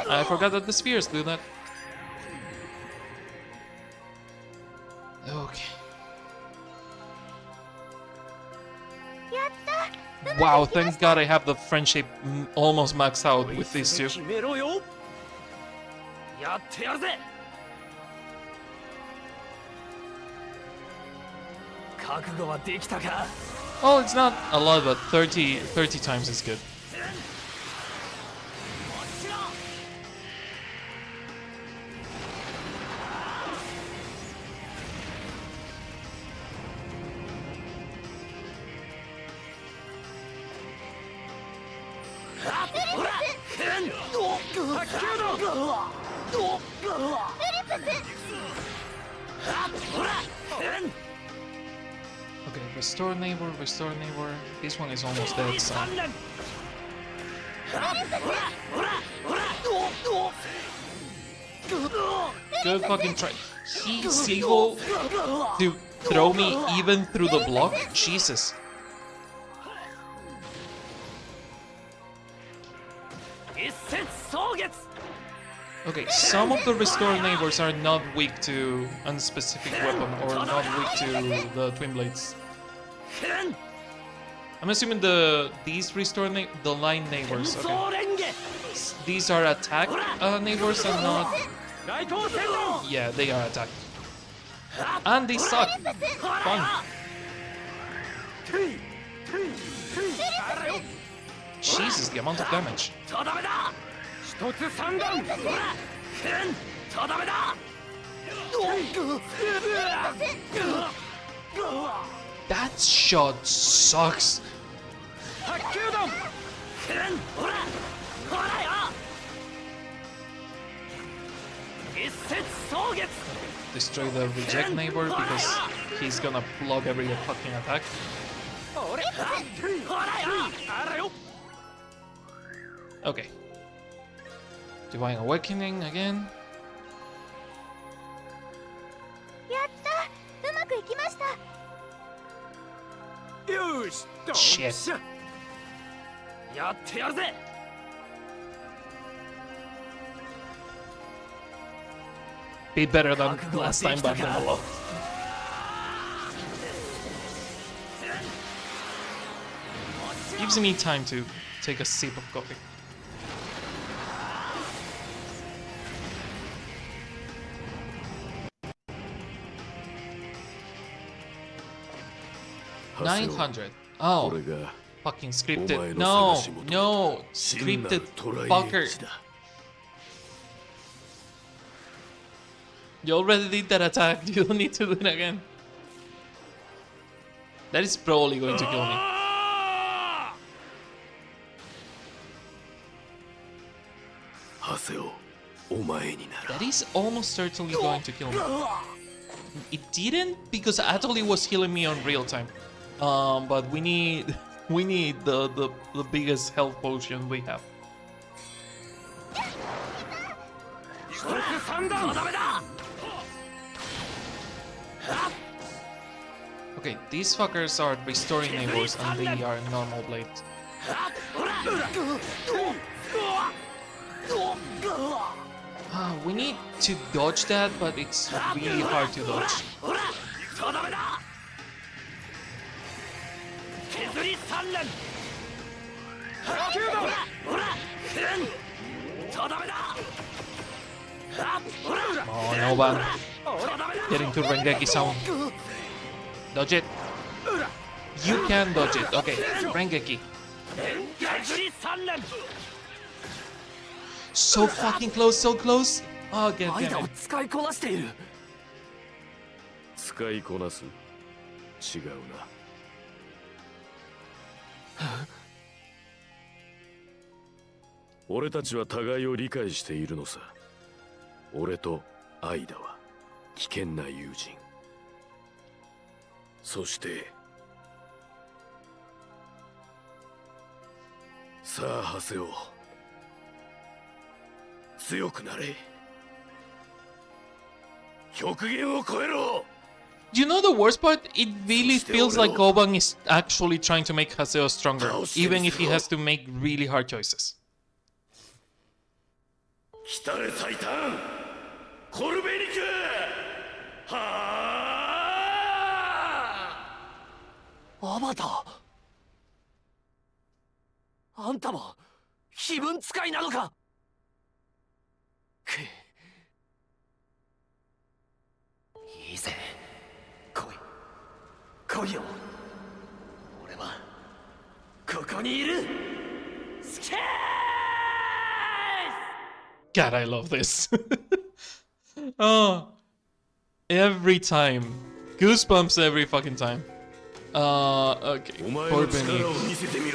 I forgot that the spheres do that. Okay. Wow, thank God I have the friendship almost maxed out with these two. 決めろよやってやるぜ覚悟はできたか Oh, it's not a lot, but 30 times is good. Okay, restore neighbor, restore neighbor. This one is almost dead, so... Good fucking try. He's able to throw me even through the block? Jesus. Okay, some of the restored neighbors are not weak to a specific weapon or not weak to the twin blades. I'm assuming these restored the line neighbors. Okay. These are attack neighbors and not. Yeah, they are attack. And they suck. Fun. Jesus, the amount of damage. That shot sucks. Destroy the reject neighbor because he's gonna block every fucking attack. Okay. Divine Awakening again. Shit. Be better than last time, but no. Gives me time to take a sip of coffee. $900. Oh, fucking scripted. No, no, scripted fucker. You already did that attack. You don't need to do it again. That is probably going to kill me. That is almost certainly going to kill me. It didn't because Atoli was healing me on real time. But we need the biggest health potion we have. Okay, these fuckers are restoring neighbors and they are normal blades. We need to dodge that, but it's really hard to dodge. Oh no, man. Getting to Rengeki sound. Dodge it. You can dodge it. Okay, Rengeki. So fucking close, so close. Oh, get damn it. 使いこなしている。使いこなす。違うな。俺たちは互いを理解しているのさ。俺とアイダは危険な友人。そしてさあハセオ、強くなれ。極限を超えろ。 You know the worst part? It really feels like Goban is actually trying to make Haseo stronger, even if he has to make really hard choices. 来たれタイタン、コルベニク。はあ。アバター。あんたも非分使いなのか。いいぜ。来いよ。俺はここにいる。スケー God, I love this. Oh, every time. Goosebumps every fucking time. Okay. Corbin,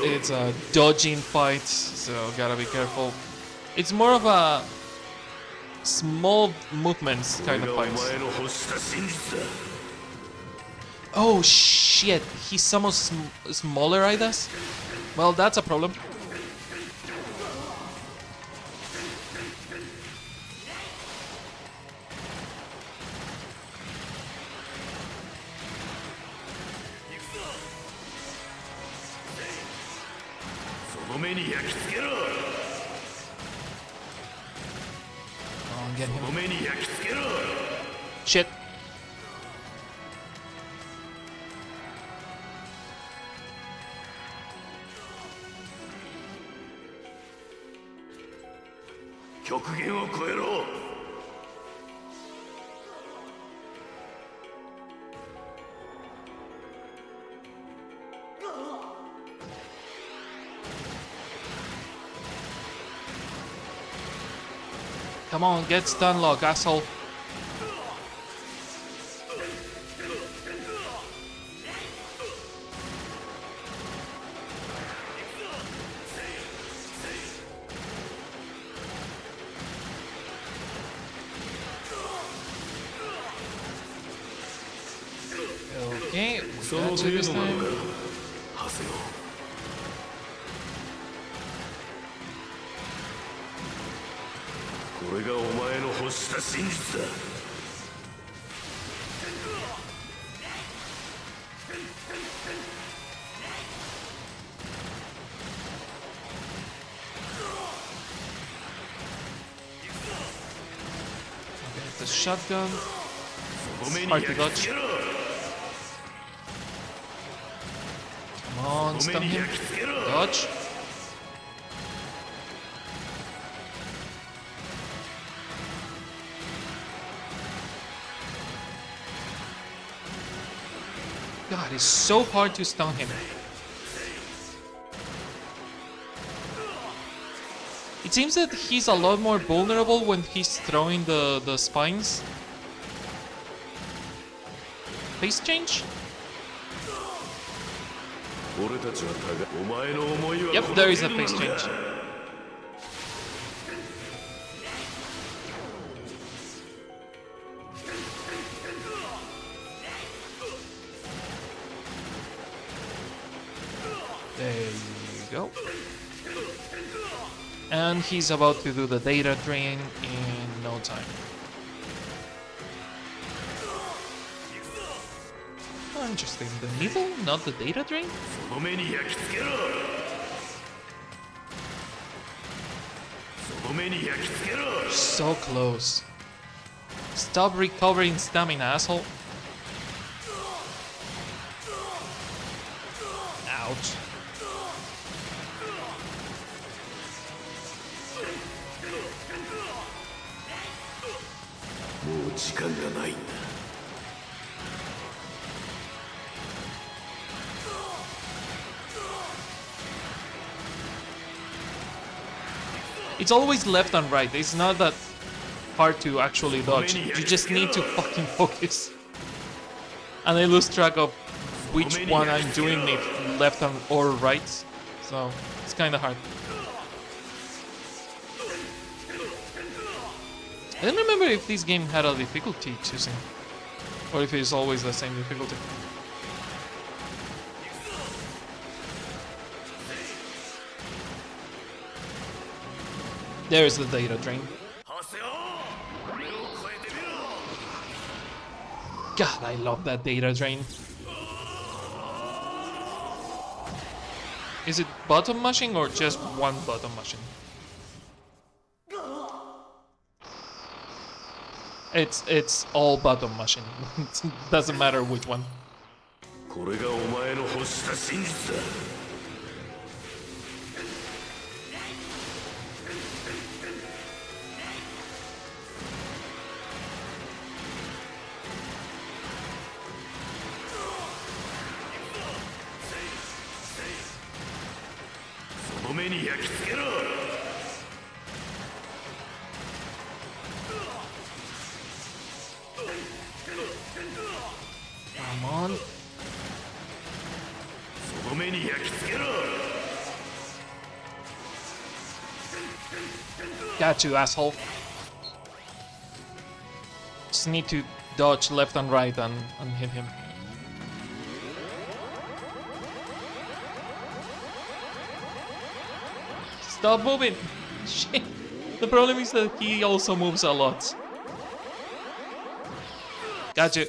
it's a dodging fight, so gotta be careful. It's more of a small movements kind of fight. Oh shit, he's somewhat smaller, I guess? Well, that's a problem. Shit. Come on, get stun lock, asshole. Okay, that's it this time. これがお前の欲した真実だ。 The shotgun. It's hard to dodge. Come on, stun him. Dodge. God, it's so hard to stun him. It seems that he's a lot more vulnerable when he's throwing the spines. Face change? Yep, there is a face change. There you go. And he's about to do the data drain in no time. Oh, interesting. The needle, not the data drain? So close. Stop recovering stamina, asshole. Ouch. It's always left and right. It's not that hard to actually dodge. You just need to fucking focus. And I lose track of which one I'm doing, if left or right. So it's kind of hard. I don't remember if this game had a difficulty choosing, or if it's always the same difficulty. There's the data drain. God, I love that data drain. Is it button mashing or just one button mashing? It's all button mashing. Doesn't matter which one. これがお前の欲した真実だ。 その目に焼き付けろ。 Come on. その目に焼き付けろ。 Got you, asshole. Just need to dodge left and right and hit him. Stop moving! Shit. The problem is that he also moves a lot. Got you.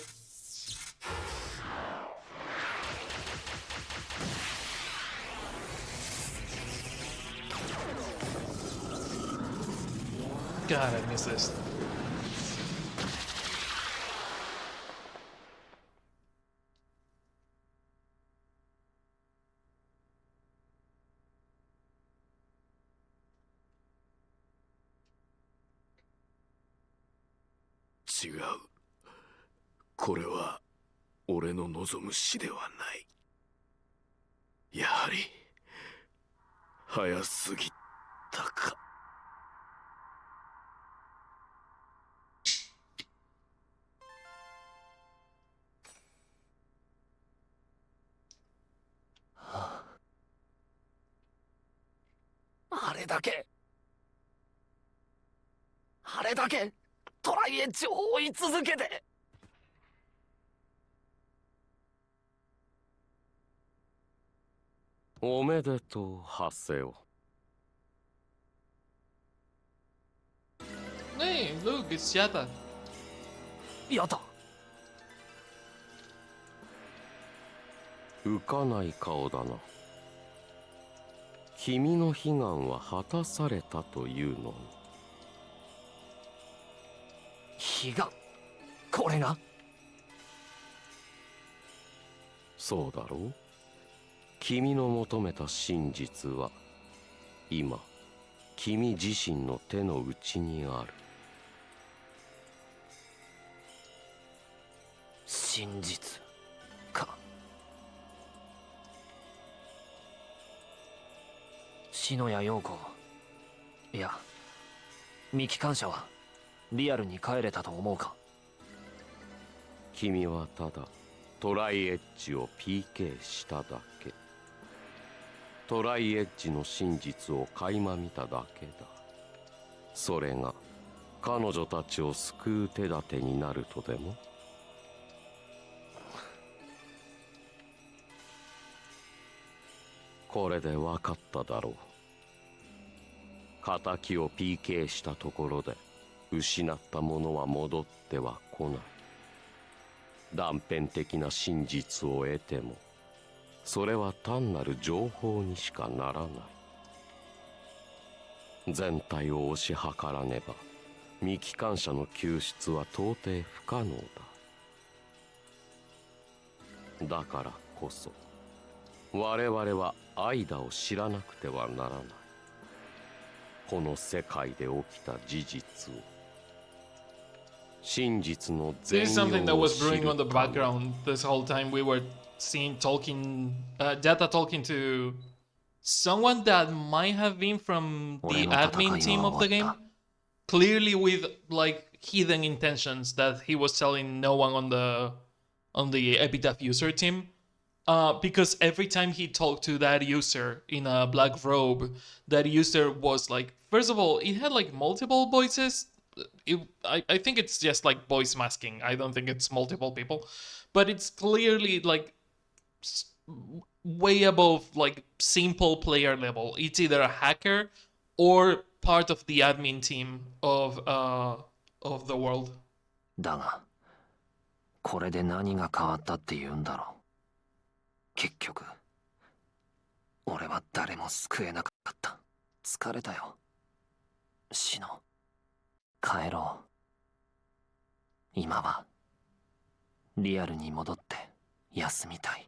God, I missed this. 違う。これは俺の望む死ではない。やはり早すぎたか。あれだけトライエッジを追い続けて。おめでとう、ハセオ。Hey, look, it's Yata. やだ。浮かない顔だな。君の悲願は果たされたというのに。悲願、これが。そうだろう。君の求めた真実は今君自身の手の内にある。真実か。篠谷陽子、いや未帰還者はリアルに帰れたと思うか。君はただトライエッジを PK しただけ。トライエッジの真実を垣間見ただけだ。それが彼女たちを救う手立てになるとでも。これで分かっただろう。仇を PK したところで失ったものは戻っては来ない。断片的な真実を得てもそれは単なる情報にしかならない。全体を推し量らねば未帰還者の救出は到底不可能だ。だからこそ我々はアイダを知らなくてはならない。この世界で起きた事実を、真実の This 全 is something that 容を was 知 brewing る on the ため。 background this whole time. We were seeing Data talking to someone that might have been from the admin team of the game, clearly with like hidden intentions that he was telling no one on the Epitaph user team. Because every time he talked to that user in a black robe, that user was like, first of all, it had like multiple voices. I think it's just like voice masking. I don't think it's multiple people, but it's clearly like way above like simple player level. It's either a hacker or part of the admin team of the world. だがこれで何が変わったって言うんだろう。結局俺は誰も救えなかった。疲れたよ。シノ、帰ろう。今はリアルに戻って休みたい。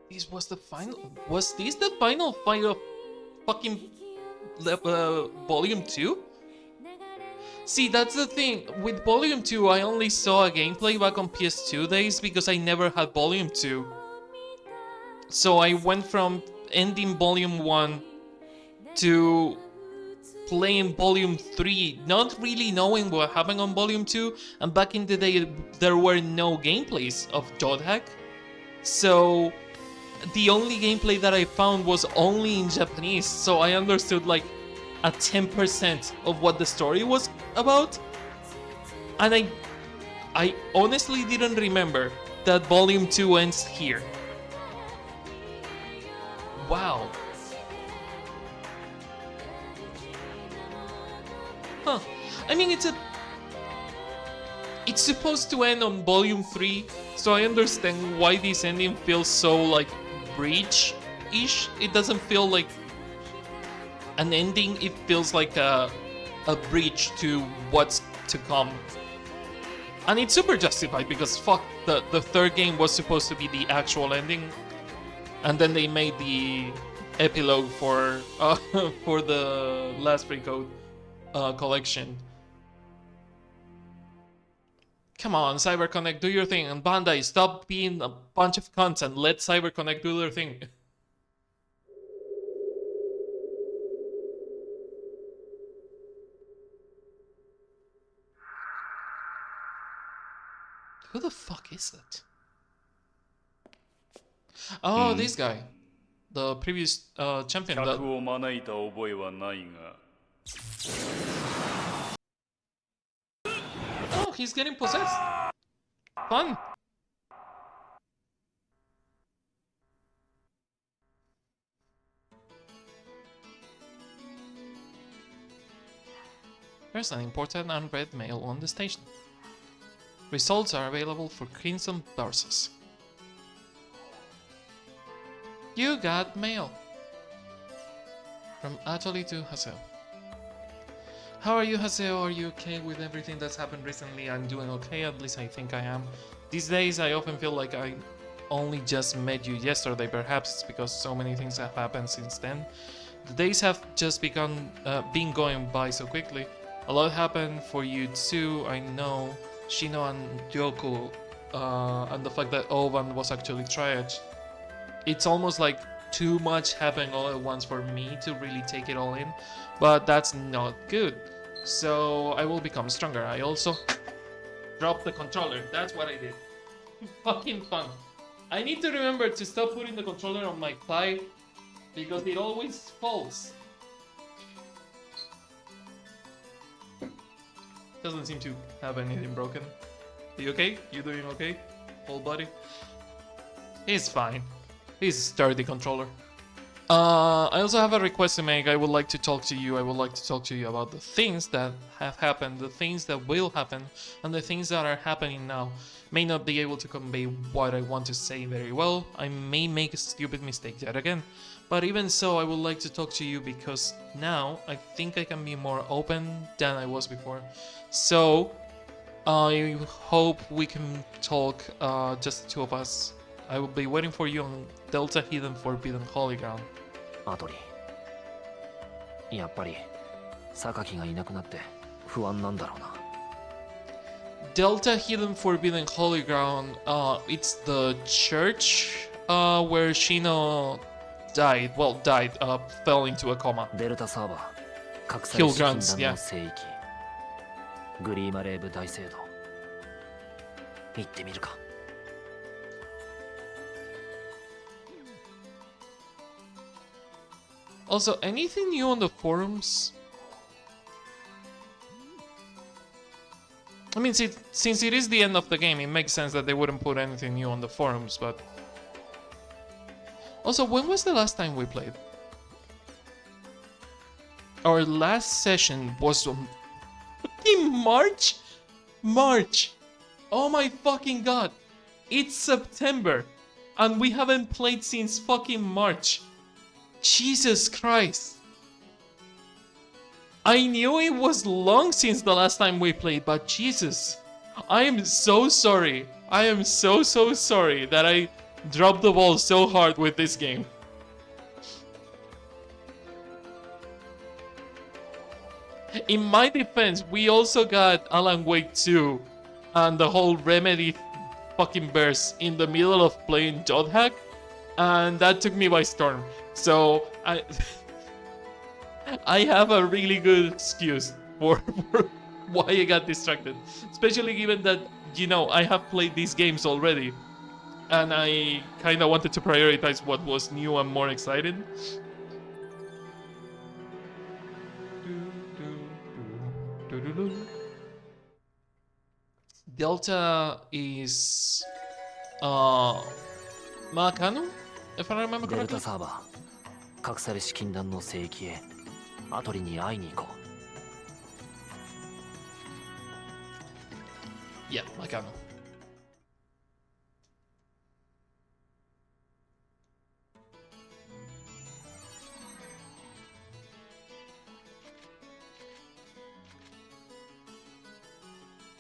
Was this the final fight of fucking Volume 2? See, that's the thing. With Volume 2, I only saw a gameplay back on PS2 days because I never had Volume 2. So I went from ending Volume 1 to playing Volume 3, not really knowing what happened on Volume 2, and back in the day there were no gameplays of Dodhack. So the only gameplay that I found was only in Japanese, so I understood like a 10% of what the story was about. And I honestly didn't remember that Volume 2 ends here. Wow. Huh. I mean, it's supposed to end on Volume 3, so I understand why this ending feels so like Breach-ish. It doesn't feel like an ending, it feels like a breach to what's to come. And it's super justified because fuck, the third game was supposed to be the actual ending, and then they made the epilogue for for the last Recode collection. Come on, CyberConnect, do your thing, and Bandai, stop being a bunch of cunts and let CyberConnect do their thing. Who the fuck is that? Oh, this guy. The previous champion. That... 客を招いた覚えはないが Oh, he's getting possessed. Fun. There's an important unread mail on the station. Results are available for Crimson Versus. You got mail. From Atoli to Haseo. How are you, Haseo? Are you okay with everything that's happened recently? I'm doing okay, at least I think I am. These days I often feel like I only just met you yesterday. Perhaps it's because so many things have happened since then. The days have just been going by so quickly. A lot happened for you too, I know. Shino and Yoko, and the fact that Oban was actually triaged. It's almost like too much happening all at once for me to really take it all in, but that's not good. So I will become stronger. I also dropped the controller. That's what I did. Fucking fun. I need to remember to stop putting the controller on my thigh because it always falls. Doesn't seem to have anything broken. Are you okay? You doing okay? Whole body? He's fine. He's a sturdy controller. I also have a request to make. I would like to talk to you. I would like to talk to you about the things that have happened, the things that will happen, and the things that are happening now. May not be able to convey what I want to say very well. I may make a stupid mistake yet again. But even so, I would like to talk to you because now I think I can be more open than I was before. So, I hope we can talk, just the two of us. I will be waiting for you on Delta Hidden Forbidden Holy Ground. アトリやっぱり榊がいなくなって不安なんだろうな。 Delta Hidden Forbidden Holy Ground, it's the church where Shino died, fell into a coma. デルタサーバー隠されし禁断の聖域、グリーマレーブ大聖堂行ってみるか。 Also, anything new on the forums? I mean, since it is the end of the game, it makes sense that they wouldn't put anything new on the forums, but... Also, when was the last time we played? Our last session was on fucking March? March! Oh my fucking god! It's September! And we haven't played since fucking March! Jesus Christ! I knew it was long since the last time we played, but Jesus! I am so sorry. I am so sorry that I dropped the ball so hard with this game. In my defense, we also got Alan Wake 2 and the whole Remedy fucking burst in the middle of playing Dot Hack, and that took me by storm. So I have a really good excuse for why I got distracted, especially given that, you know, I have played these games already, and I kind of wanted to prioritize what was new and more exciting. Delta is Makano, if I remember デル correctly. タサーバー隠されし禁断の聖域へアトリに会いに行こう。 Yeah, Makano.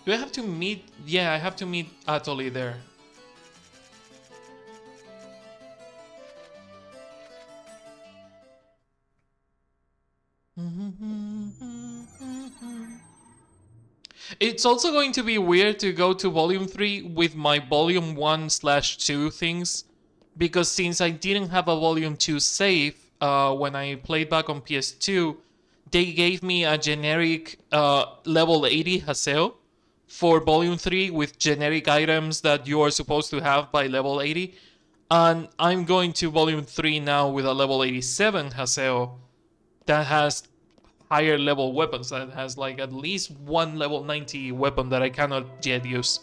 Do I have to meet? Yeah, I have to meet Atoli there. It's also going to be weird to go to Volume 3 with my Volume 1/2 things, because since I didn't have a Volume 2 save when I played back on PS2, they gave me a generic level 80 Haseo for Volume 3 with generic items that you are supposed to have by level 80. And I'm going to Volume 3 now with a level 87 Haseo that has higher level weapons, that has like at least one level 90 weapon that I cannot yet use.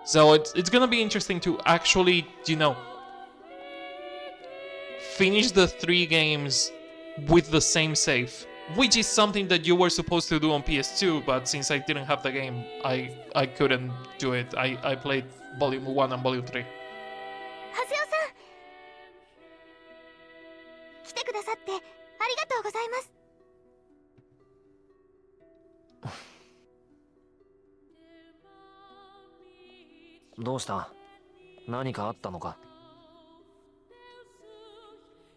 So it's gonna be interesting to actually, finish the 3 games with the same save, which is something that you were supposed to do on PS2, but since I didn't have the game, I couldn't do it. I played Volume 1 and Volume 3. ハセオさん、来てくださってありがとうございます。どうした？何かあったのか？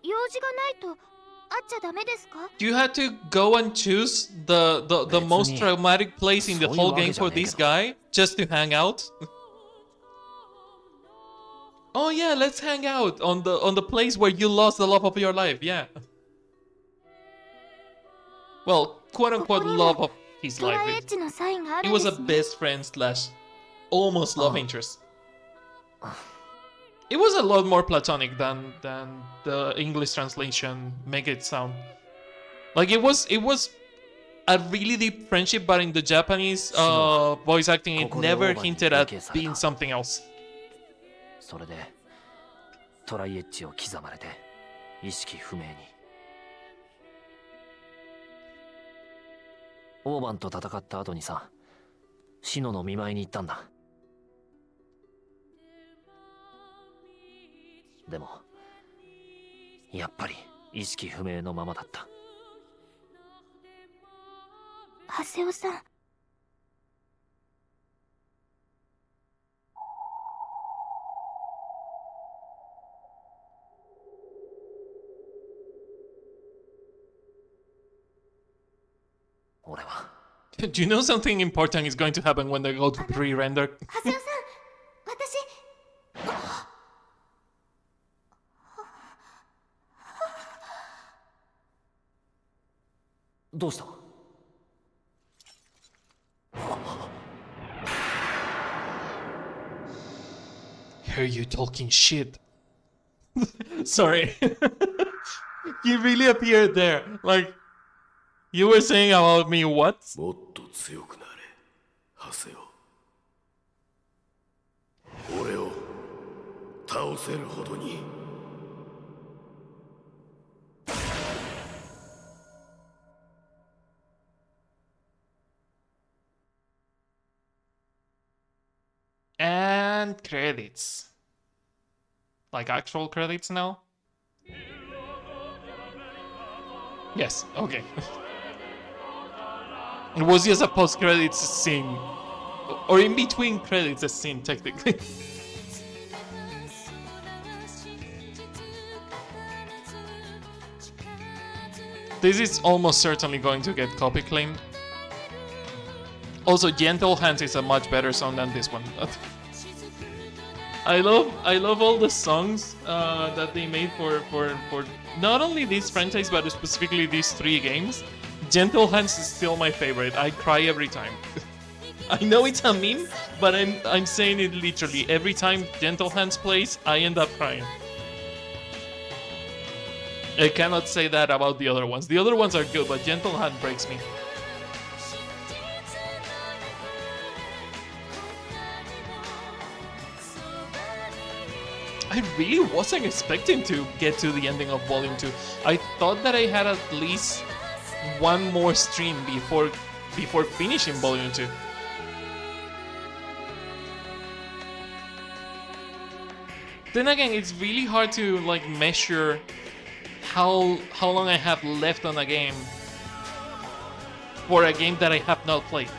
用事がないと会っちゃダメですか？ You had to go and choose the most traumatic place in the whole game for this guy just to hang out? Oh yeah, let's hang out on the place where you lost the love of your life, yeah. Well, quote unquote love of his life. It was a best friend slash almost love interest. It was a lot more platonic than the English translation make it sound. Like it was a really deep friendship, but in the Japanese voice acting, it never hinted at being something else. それでトライエッジを刻まれて意識不明に。オーバンと戦った後にさ、シノの見舞いに行ったんだ。でもやっぱり意識不明のままだった。ハセオさん、俺は Do you know something important is going to happen when they go to pre-render? ハセオさん、私。どうした？ Hear you talking shit. Sorry. You really appeared there. Like, you were saying about me what? もっと強くなれ、ハセオ。俺を倒せるほどに。And credits. Like actual credits now? Yes, okay. It was just a post-credits scene. Or in between credits a scene, technically. This is almost certainly going to get copy claimed. Also, Gentle Hands is a much better song than this one. I love all the songs that they made for not only this franchise but specifically these 3 games. Gentle Hands is still my favorite. I cry every time. I know it's a meme, but I'm saying it literally. Every time Gentle Hands plays, I end up crying. I cannot say that about the other ones. The other ones are good, but Gentle Hand breaks me. I really wasn't expecting to get to the ending of Volume 2. I thought that I had at least one more stream before finishing Volume 2. Then again, it's really hard to like measure how long I have left on a game for a game that I have not played,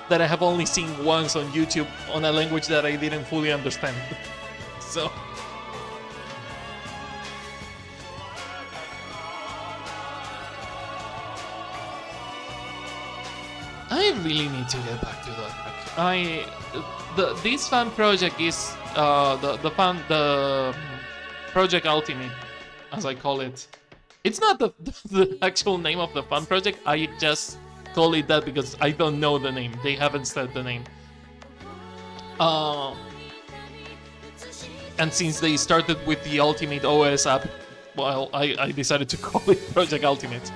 that I have only seen once on YouTube on a language that I didn't fully understand. So I really need to get back to that. This fan project is the Project Ultimate, as I call it. It's not the actual name of the fan project. I just call it that because I don't know the name. They haven't said the name. And since they started with the Ultimate OS app, well, I decided to call it Project Ultimate.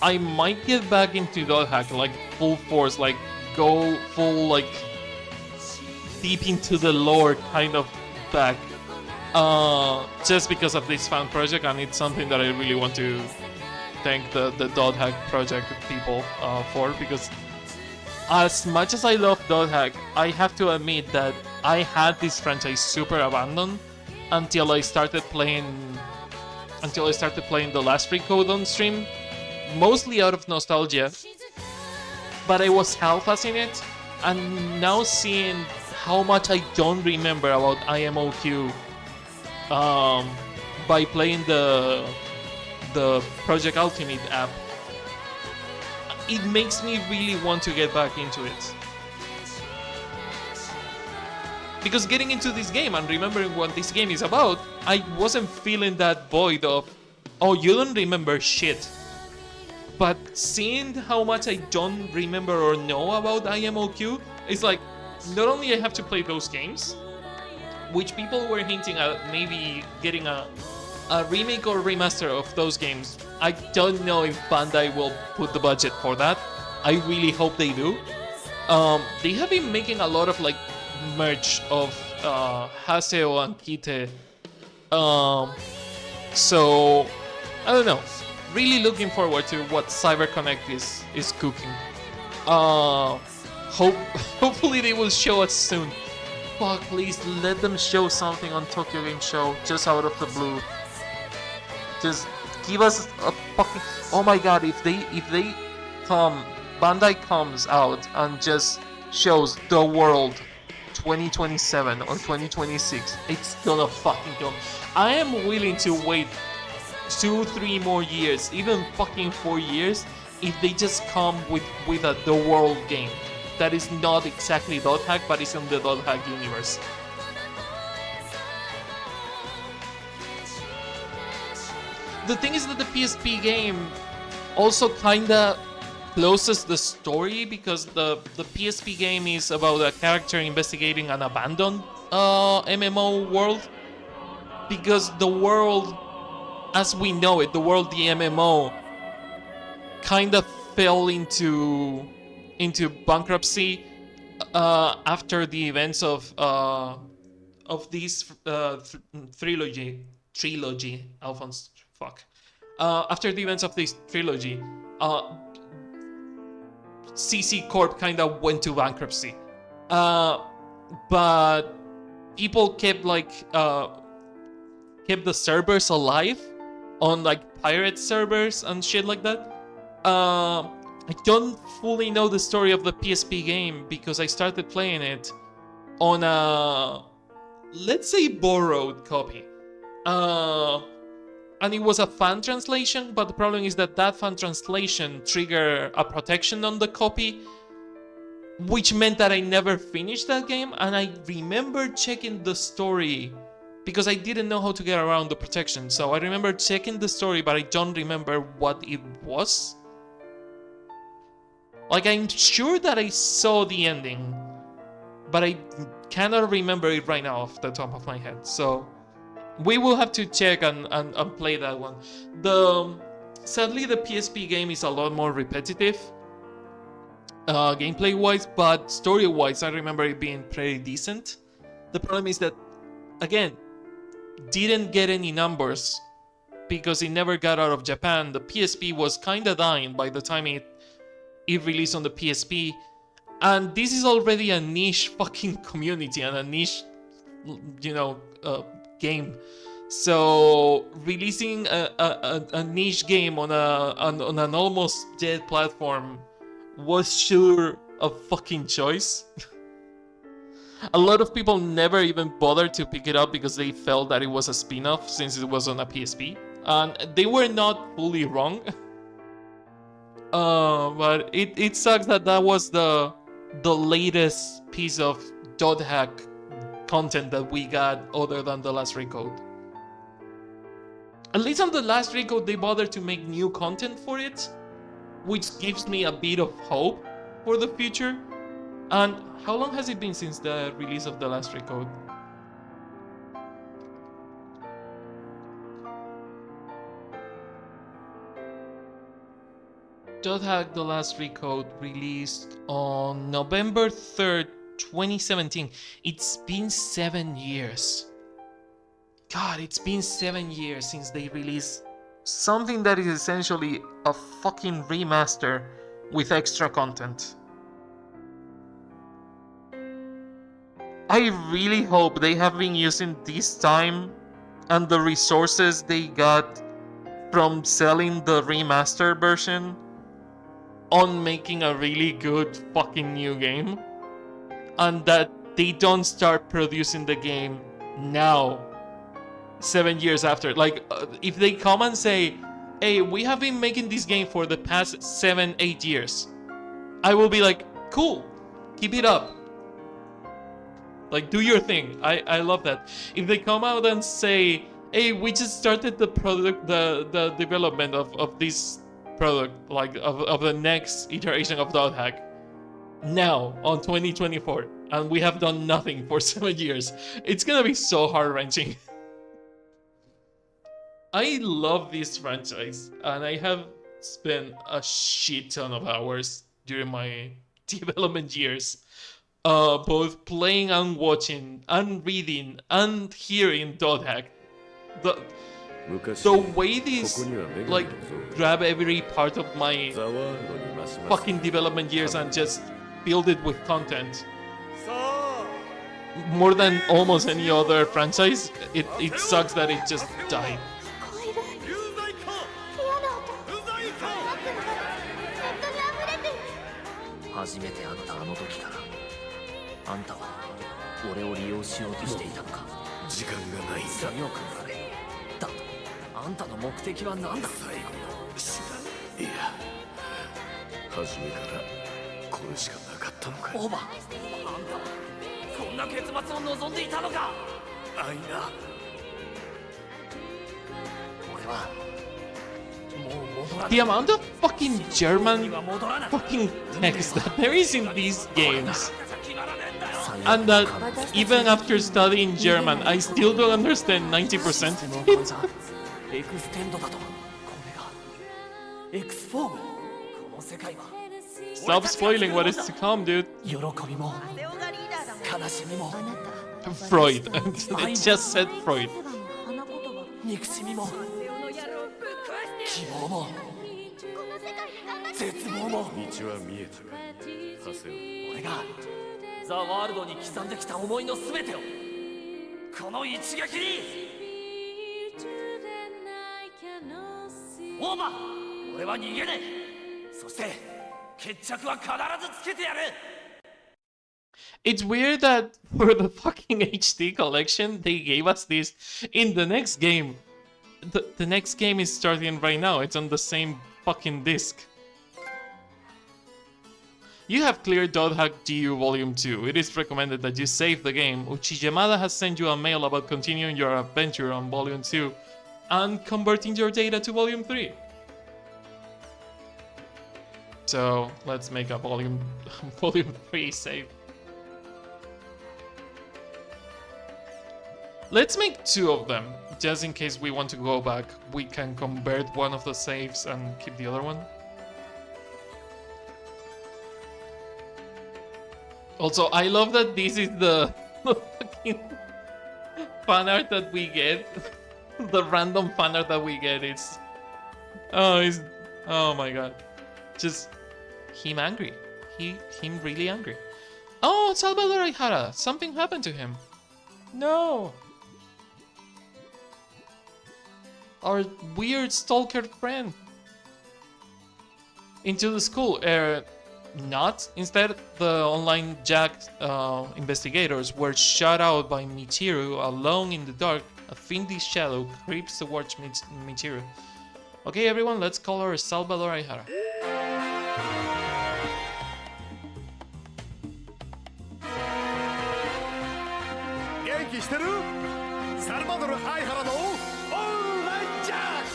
I might get back into Dot Hack, like full force, like go full, like deep into the lore kind of back. Just because of this fan project, and it's something that I really want to thank the Dot Hack project people for, because as much as I love Dot Hack, I have to admit that I had this franchise super abandoned until I started playing the last Recode on stream, mostly out of nostalgia, but I was half-assed in it, and now seeing how much I don't remember about IMOQ by playing the Project Ultimate app, it makes me really want to get back into it. Because getting into this game and remembering what this game is about, I wasn't feeling that void of, oh, you don't remember shit. But seeing how much I don't remember or know about IMOQ, it's like, not only I have to play those games, which people were hinting at maybe getting a remake or remaster of those games. I don't know if Bandai will put the budget for that. I really hope they do. They have been making a lot of like merch of Haseo and Kite. So I don't know. Really looking forward to what CyberConnect is cooking. Hopefully they will show us soon. Fuck, please let them show something on Tokyo Game Show just out of the blue. Just give us a fucking... Oh my god, if they come, Bandai comes out and just shows the world 2027 or 2026, it's gonna fucking come. I am willing to wait 2-3 more years, even fucking 4 years, if they just come with a The World game that is not exactly Dot Hack, but is in the Dot Hack universe. The thing is that the PSP game also kinda closes the story, because the PSP game is about a character investigating an abandoned MMO world. Because the world, as we know it, the world, the MMO, kind of fell into bankruptcy after the events of this trilogy. Alphonse, fuck. After the events of this trilogy, CC Corp kind of went to bankruptcy, but people kept the servers alive on like pirate servers and shit like that. I don't fully know the story of the PSP game because I started playing it on a, let's say, borrowed copy. And it was a fan translation, but the problem is that fan translation triggered a protection on the copy, which meant that I never finished that game. And I remember checking the story because I didn't know how to get around the protection. So I remember checking the story, but I don't remember what it was. Like, I'm sure that I saw the ending, but I cannot remember it right now off the top of my head. So we will have to check and play that one. Sadly, the PSP game is a lot more repetitive, gameplay-wise, but story-wise, I remember it being pretty decent. The problem is that, again, didn't get any numbers because it never got out of Japan. The PSP was kinda dying by the time it released on the PSP, and this is already a niche fucking community and a niche, game. So releasing a niche game on an almost dead platform was sure a fucking choice. A lot of people never even bothered to pick it up because they felt that it was a spin-off since it was on a PSP, and they were not fully wrong. But it sucks that that was the latest piece of dot hack content that we got other than the last Recode. At least on the last Recode they bothered to make new content for it, which gives me a bit of hope for the future. And how long has it been since the release of the last Recode? Dot Hack the last Recode released on November 3rd, 2017. It's been 7 years. God, it's been 7 years since they released something that is essentially a fucking remaster with extra content. I really hope they have been using this time and the resources they got from selling the remaster version on making a really good fucking new game, and that they don't start producing the game now, 7 years after. Like, if they come and say, hey, we have been making this game for the past 7-8 years, I will be like, cool, keep it up. Like, do your thing. I love that. If they come out and say, hey, we just started the product, the development of this product, like of the next iteration of Dot Hack, now on 2024, and we have done nothing for 7 years, it's gonna be so heart-wrenching. I love this franchise, and I have spent a shit ton of hours during my development years, both playing and watching and reading and hearing Dot Hack. The way these like grab every part of my fucking development years and just build it with content more than almost any other franchise, it sucks that it just died. 初めて会ったあの時からあんたは俺を利用しようとしていたのか。時間がないんだ。強くなれ。だとあんたの目的は何だ。最後の手段。いや、初めからこれしかなかったのか。オーバー、あんたこんな結末を望んでいたのか。アイナ、俺は The amount of fucking German fucking text that there is in these games, and that even after studying German, I still don't understand 90% of it. エクステンドだとこれがエクスフォーム。この世界は Stop spoiling what is to come, dude. 喜びも悲しみも Freud. It just said Freud. 憎しみも希望も絶望も道は見えたか、ハセオ。俺がザ・ワールドに刻んできた思いの全てをこの一撃に。オーバー、俺は逃げねえ。そして決着は必ずつけてやる。 It's weird that for the fucking HD collection, they gave us this in the next game. The next game is starting right now. It's on the same fucking disc. You have cleared Dot Hack GU Volume 2. It is recommended that you save the game. Uchiyamada has sent you a mail about continuing your adventure on Volume 2 and converting your data to Volume 3. So let's make a Volume 3 save. Let's make 2 of them, just in case we want to go back. We can convert one of the saves and keep the other one. Also, I love that this is the fucking fan art that we get. The random fan art that we get is... Oh my god. Just him angry. Him really angry. Oh, Salvador Aihara. Something happened to him. No. Our weird stalker friend. Into the school. Not. Instead, the online jacked investigators were shut out by Michiru. Alone in the dark, a fiendish shadow creeps towards Michiru. Okay, everyone, let's call her Salvador Aihara. 元気してる？サルバドル・アイハラのオンラインジャック。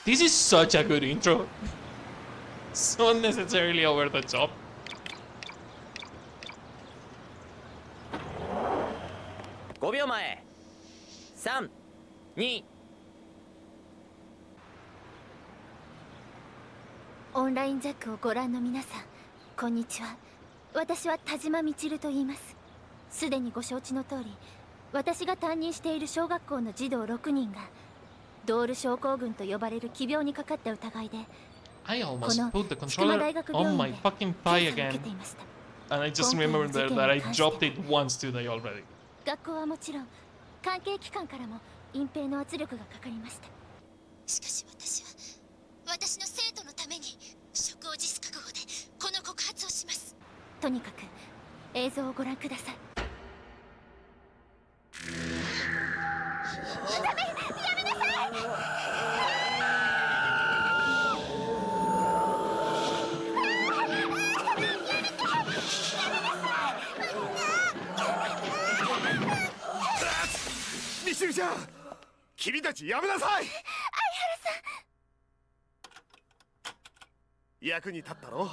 This is such a good intro. So unnecessarily over the top. 5秒前。3、2。オンラインジャックをご覧の皆さん、こんにちは。私は田島みちると言います。すでにご承知の通り、私が担任している小学校の児童6人がドール症候群と呼ばれる奇病にかかった疑いで、 I almost put the 筑波 controller 大学 on 病 my 院で fucking 検 thigh 査を受け again. ていました。 And I just remembered that I dropped it once today already. 学校はもちろん関係機関からも隠蔽の圧力がかかりました。しかし私の生徒のために職を辞す覚悟でこの告発をします。とにかく映像をご覧ください。ダメ、やめなさい。ミシルちゃん、君たちやめなさい。役に立ったろ。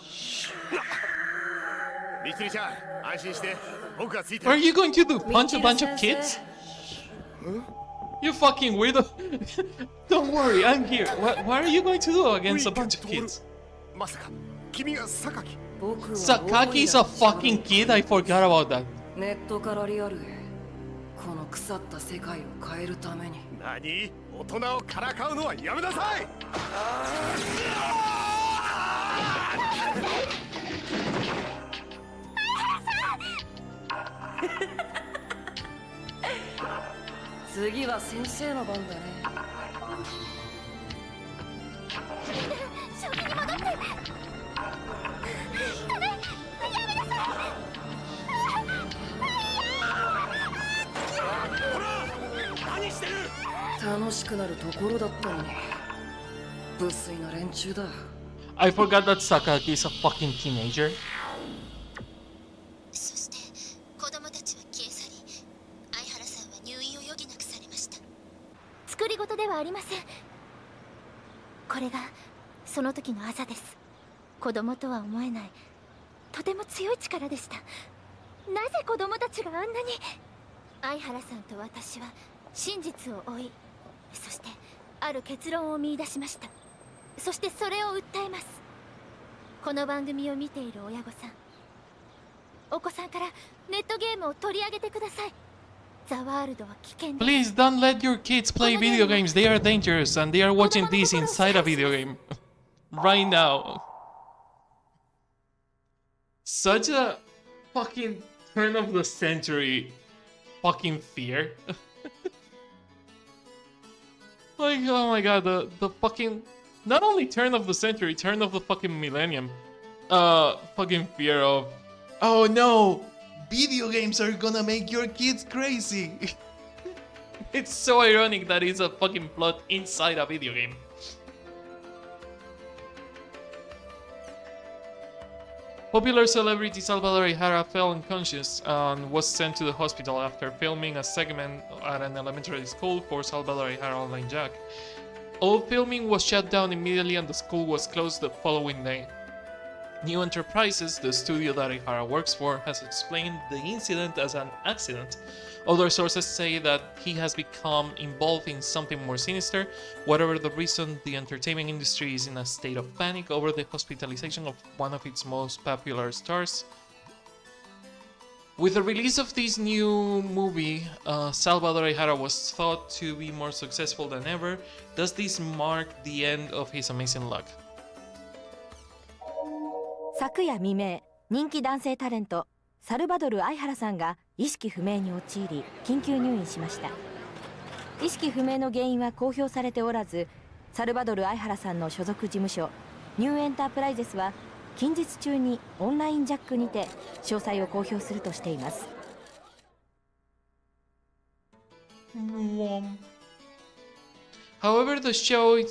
ミシルちゃん、安心して僕がついてる。 Are you going to do punch a bunch of kids? You fucking weirdo. Don't worry, I'm here. What are you going to do against a bunch of kids? まさか君が榊？ Sakaki's a fucking kid? I forgot about that. ネットからリアルへこの腐った世界を変えるために。何？大人をからかうのはやめなさい。次は先生の番だね。正気に戻って。ダメ、やめなさい。ほら、何してる？楽しくなるところだったのに無粋な連中だ。 I forgot that Sakaki is a fucking teenager. そして子供たちは消え去り、相原さんは入院を余儀なくされました。作り事ではありません。これがその時の技です。子供とは思えないとても強い力でした。なぜ子供たちがあんなに。相原さんと私は真実を追い、そしてある結論を見出しました。そしてそれを訴えます。この番組を見ている親御さん、お子さんからネットゲームを取り上げてください。ザワールドは危険です。 Please don't let your kids play video games. They are dangerous and they are watching this inside a video game. Right now. Such a fucking turn of the century fucking fear. Like, oh my god, the fucking, not only turn of the century, turn of the fucking millennium. Fucking fear of, oh no, video games are gonna make your kids crazy. It's so ironic that it's a fucking plot inside a video game. Popular celebrity Salvador Ihara fell unconscious and was sent to the hospital after filming a segment at an elementary school for Salvador Ihara Online Jack. All filming was shut down immediately and the school was closed the following day. New Enterprises, the studio that Ihara works for, has explained the incident as an accident. Other sources say that he has become involved in something more sinister. Whatever the reason, the entertainment industry is in a state of panic over the hospitalization of one of its most popular stars. With the release of this new movie, Salvador Ihara was thought to be more successful than ever. Does this mark the end of his amazing luck? 昨夜未明、人気男性タレントサルバドル・アイハラさんが意識不明に陥り緊急入院しました。意識不明の原因は公表されておらず、サルバドル・アイハラさんの所属事務所ニューエンタープライゼスは近日中にオンラインジャックにて詳細を公表するとしています。However, the show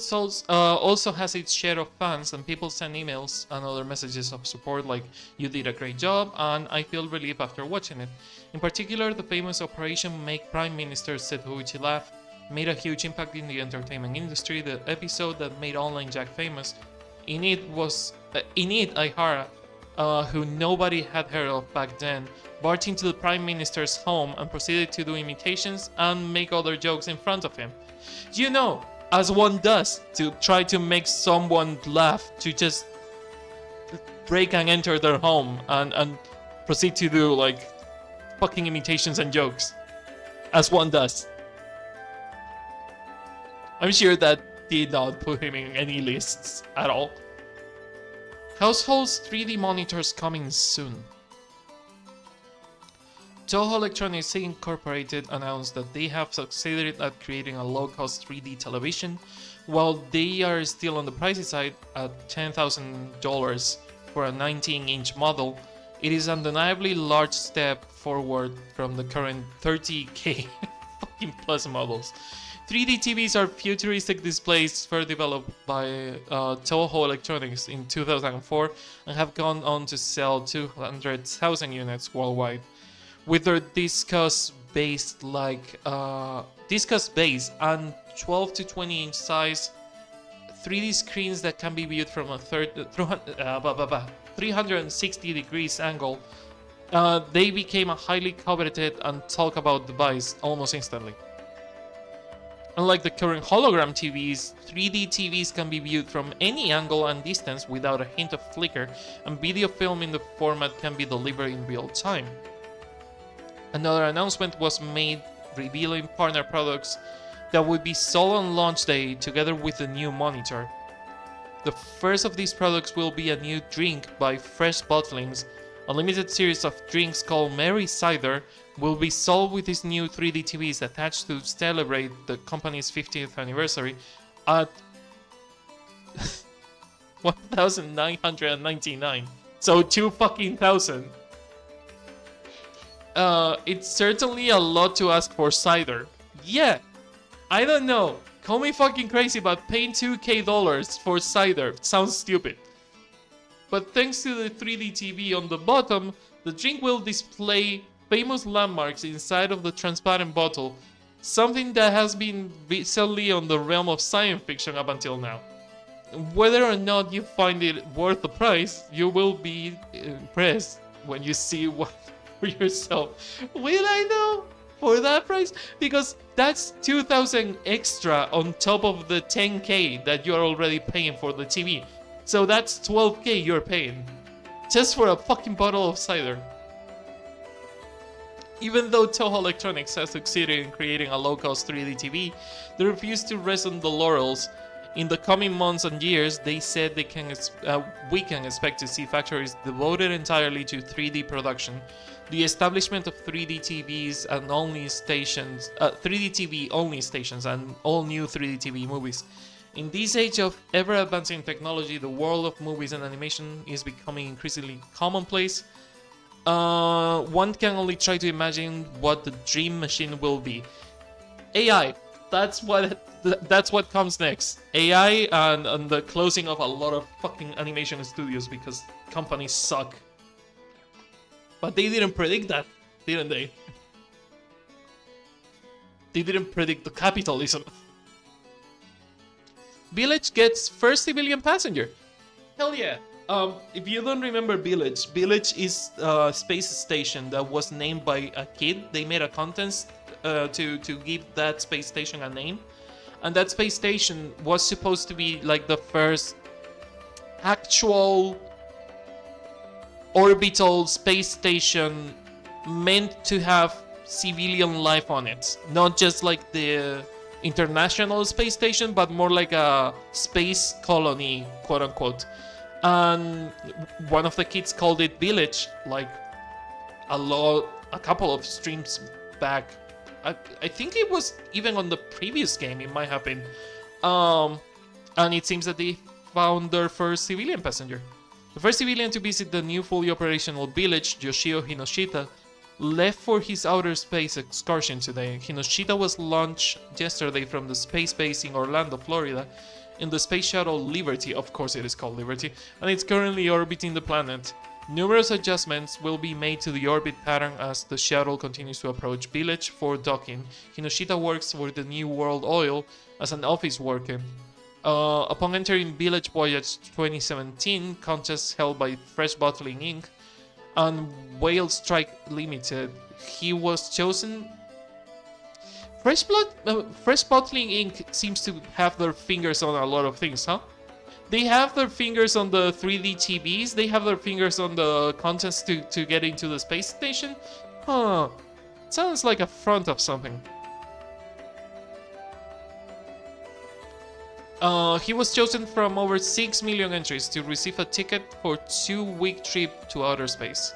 also has its share of fans, and people send emails and other messages of support like, "You did a great job," and "I feel relief after watching it." In particular, the famous Operation Make Prime Minister Setouchi laugh made a huge impact in the entertainment industry. The episode that made Online Jack famous, in it Aihara, who nobody had heard of back then, barged into the Prime Minister's home and proceeded to do imitations and make other jokes in front of him. You know, as one does, to try to make someone laugh, to just break and enter their home and proceed to do like fucking imitations and jokes. As one does. I'm sure that did not put him in any lists at all. Households 3D monitors coming soon. Toho Electronics Incorporated announced that they have succeeded at creating a low-cost 3D television. While they are still on the pricey side at $10,000 for a 19-inch model, it is undeniably a large step forward from the current $30K fucking plus models. 3D TVs are futuristic displays first developed by Toho Electronics in 2004 and have gone on to sell 200,000 units worldwide. With their discuss base and 12 to 20 inch size, 3D screens that can be viewed from a 360 degrees angle, they became a highly coveted and talked about device almost instantly. Unlike the current hologram TVs, 3D TVs can be viewed from any angle and distance without a hint of flicker, and video film in the format can be delivered in real time. Another announcement was made revealing partner products that would be sold on launch day together with the new monitor. The first of these products will be a new drink by Fresh Bottlings. A limited series of drinks called Mary Cider will be sold with these new 3D TVs attached to celebrate the company's 50th anniversary at $1,999. So 2 fucking thousand. It's certainly a lot to ask for cider. Yeah, I don't know. Call me fucking crazy, but paying $2,000 for cider sounds stupid. But thanks to the 3D TV on the bottom, the drink will display famous landmarks inside of the transparent bottle, something that has been recently on the realm of science fiction up until now. Whether or not you find it worth the price, you will be impressed when you see what for yourself. Will I know for that price? Because that's 2,000 extra on top of the 10K that you're already paying for the TV. So that's 12K you're paying just for a fucking bottle of cider. Even though Toho Electronics has succeeded in creating a low-cost 3D TV, they refuse to rest on the laurels. In the coming months and years, they said we can expect to see factories devoted entirely to 3D production, the establishment of 3D TVs and only stations, 3D TV only stations, and all new 3D TV movies. In this age of ever-advancing technology, the world of movies and animation is becoming increasingly commonplace. One can only try to imagine what the dream machine will be. AI. That's what comes next. AI and the closing of a lot of fucking animation studios because companies suck. But they didn't predict that, didn't they? They didn't predict the capitalism. Village gets first civilian passenger. Hell yeah. If you don't remember Village, Village is a space station that was named by a kid. They made a contest to give that space station a name. And that space station was supposed to be like the first actual orbital space station meant to have civilian life on it. Not just like the International Space Station, but more like a space colony, quote unquote. And one of the kids called it Village, like a couple of streams back. I think it was even on the previous game, it might have been. And it seems that they found their first civilian passenger. The first civilian to visit the new fully operational village, Yoshio Hinoshita, left for his outer space excursion today. Hinoshita was launched yesterday from the space base in Orlando, Florida, in the space shuttle Liberty. Of course it is called Liberty, and it's currently orbiting the planet. Numerous adjustments will be made to the orbit pattern as the shuttle continues to approach Village for docking. Hinoshita works for the New World Oil as an office worker. Upon entering Village Voyage 2017, contest held by Fresh Bottling Inc. and Whale Strike Limited, he was chosen. Fresh Bottling Inc. seems to have their fingers on a lot of things, huh? They have their fingers on the 3D TVs, they have their fingers on the contest to get into the space station. Huh. Sounds like a front of something. He was chosen from over 6 million entries to receive a ticket for 2-week trip to outer space.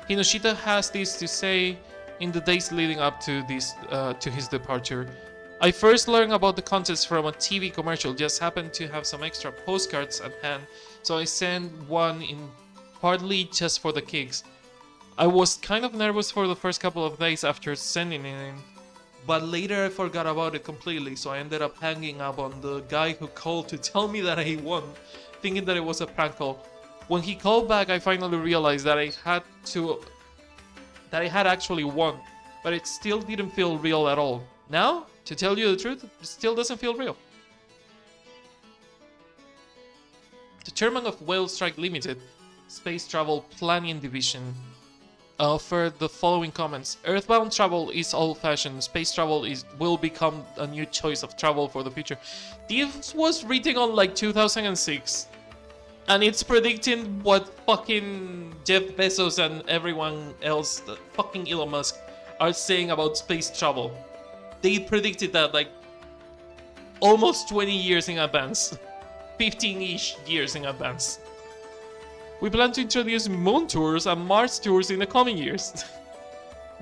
Hinoshita has this to say in the days leading up to his departure. I first learned about the contest from a TV commercial, just happened to have some extra postcards at hand, so I sent one in partly just for the kicks. I was kind of nervous for the first couple of days after sending it in, but later I forgot about it completely, so I ended up hanging up on the guy who called to tell me that I won, thinking that it was a prank call. When he called back, I finally realized that I had actually won, but it still didn't feel real at all. Now, to tell you the truth, it still doesn't feel real. The chairman of Whale Strike Limited, Space Travel Planning Division, offered the following comments. Earthbound travel is old-fashioned. Space travel will become a new choice of travel for the future. This was written on like 2006. And it's predicting what fucking Jeff Bezos and everyone else, fucking Elon Musk, are saying about space travel. They predicted that like almost 20 years in advance. 15-ish years in advance. We plan to introduce moon tours and Mars tours in the coming years.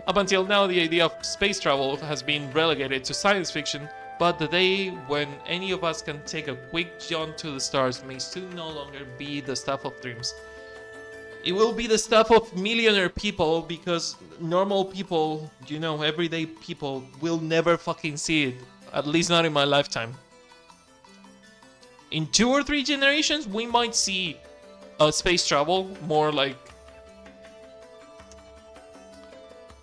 Up until now, the idea of space travel has been relegated to science fiction, but the day when any of us can take a quick jaunt to the stars may soon no longer be the stuff of dreams. It will be the stuff of millionaire people, because normal people, you know, everyday people, will never fucking see it. At least not in my lifetime. In 2 or 3 generations, we might see space travel more like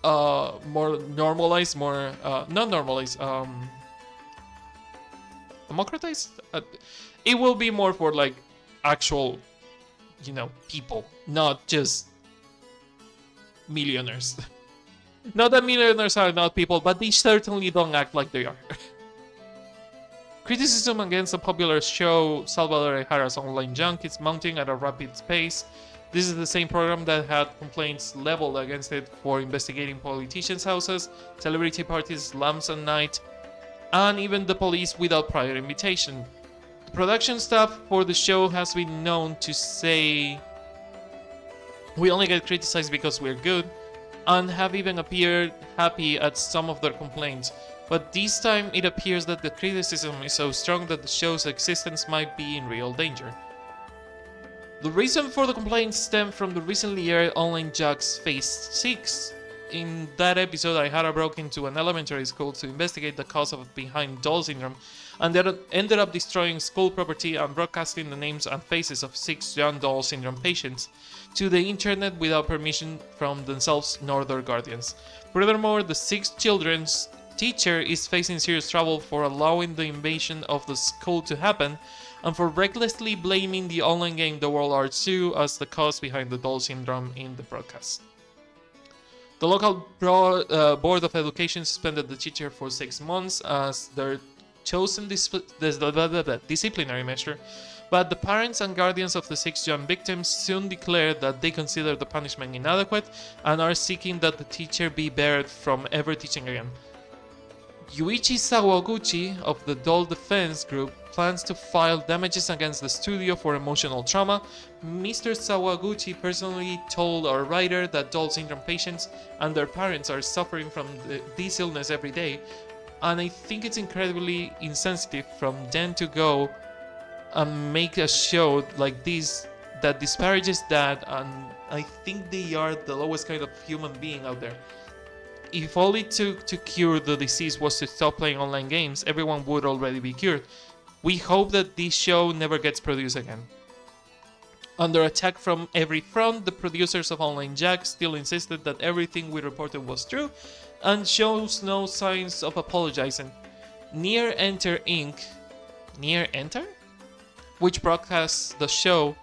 more normalized, more not normalized, democratized. It will be more for like actual, you know, people, not just millionaires. Not that millionaires are not people, but they certainly don't act like they are. Criticism against the popular show Salvador Ehara's Online Junk is mounting at a rapid pace. This is the same program that had complaints leveled against it for investigating politicians' houses, celebrity parties, slums at night, and even the police without prior invitation. The production staff for the show has been known to say, "We only get criticized because we're good," and have even appeared happy at some of their complaints. But this time it appears that the criticism is so strong that the show's existence might be in real danger. The reason for the complaints stem from the recently aired Online Jack's Phase 6. In that episode, Ihara broke into an elementary school to investigate the cause of behind doll syndrome, and then ended up destroying school property and broadcasting the names and faces of 6 young doll syndrome patients to the internet without permission from themselves nor their guardians. Furthermore, the 6 children's teacher is facing serious trouble for allowing the invasion of the school to happen and for recklessly blaming the online game The World Art 2 as the cause behind the doll syndrome in the broadcast. The local Board of Education suspended the teacher for 6 months as their chosen disciplinary measure, but the parents and guardians of the 6 young victims soon declared that they consider the punishment inadequate and are seeking that the teacher be barred from ever teaching again. Yuichi Sawaguchi of the Doll Defense Group plans to file damages against the studio for emotional trauma. Mr. Sawaguchi personally told our writer that doll syndrome patients and their parents are suffering from this illness every day, and I think it's incredibly insensitive from them to go and make a show like this that disparages that, and I think they are the lowest kind of human being out there. If all it took to cure the disease was to stop playing online games, everyone would already be cured. We hope that this show never gets produced again. Under attack from every front, the producers of Online Jack still insisted that everything we reported was true and shows no signs of apologizing. Near Enter Inc., Near Enter? Which broadcasts the show,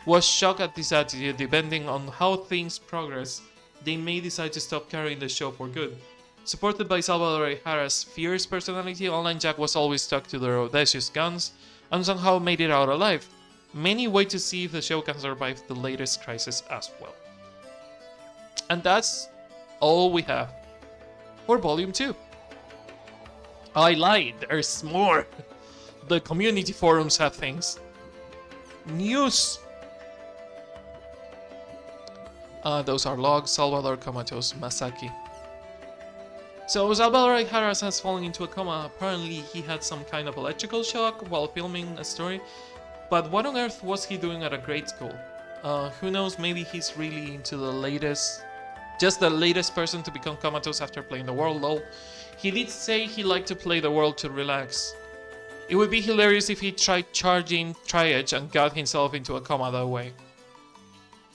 was shocked at this attitude. Depending on how things progress, they may decide to stop carrying the show for good. Supported by Salvador Ihara's fierce personality, Online Jack was always stuck to their audacious guns and somehow made it out alive. Many wait to see if the show can survive the latest crisis as well. And that's all we have for Volume 2. I lied, there's more. The community forums have things. News. Those are logs. Salvador Comatose Masaki. So Salvador Ihara has fallen into a coma. Apparently he had some kind of electrical shock while filming a story. But what on earth was he doing at a grade school? Who knows, maybe he's really into the latest... Just the latest person to become comatose after playing the world, lol. He did say he liked to play the world to relax. It would be hilarious if he tried charging Tri-Edge and got himself into a coma that way.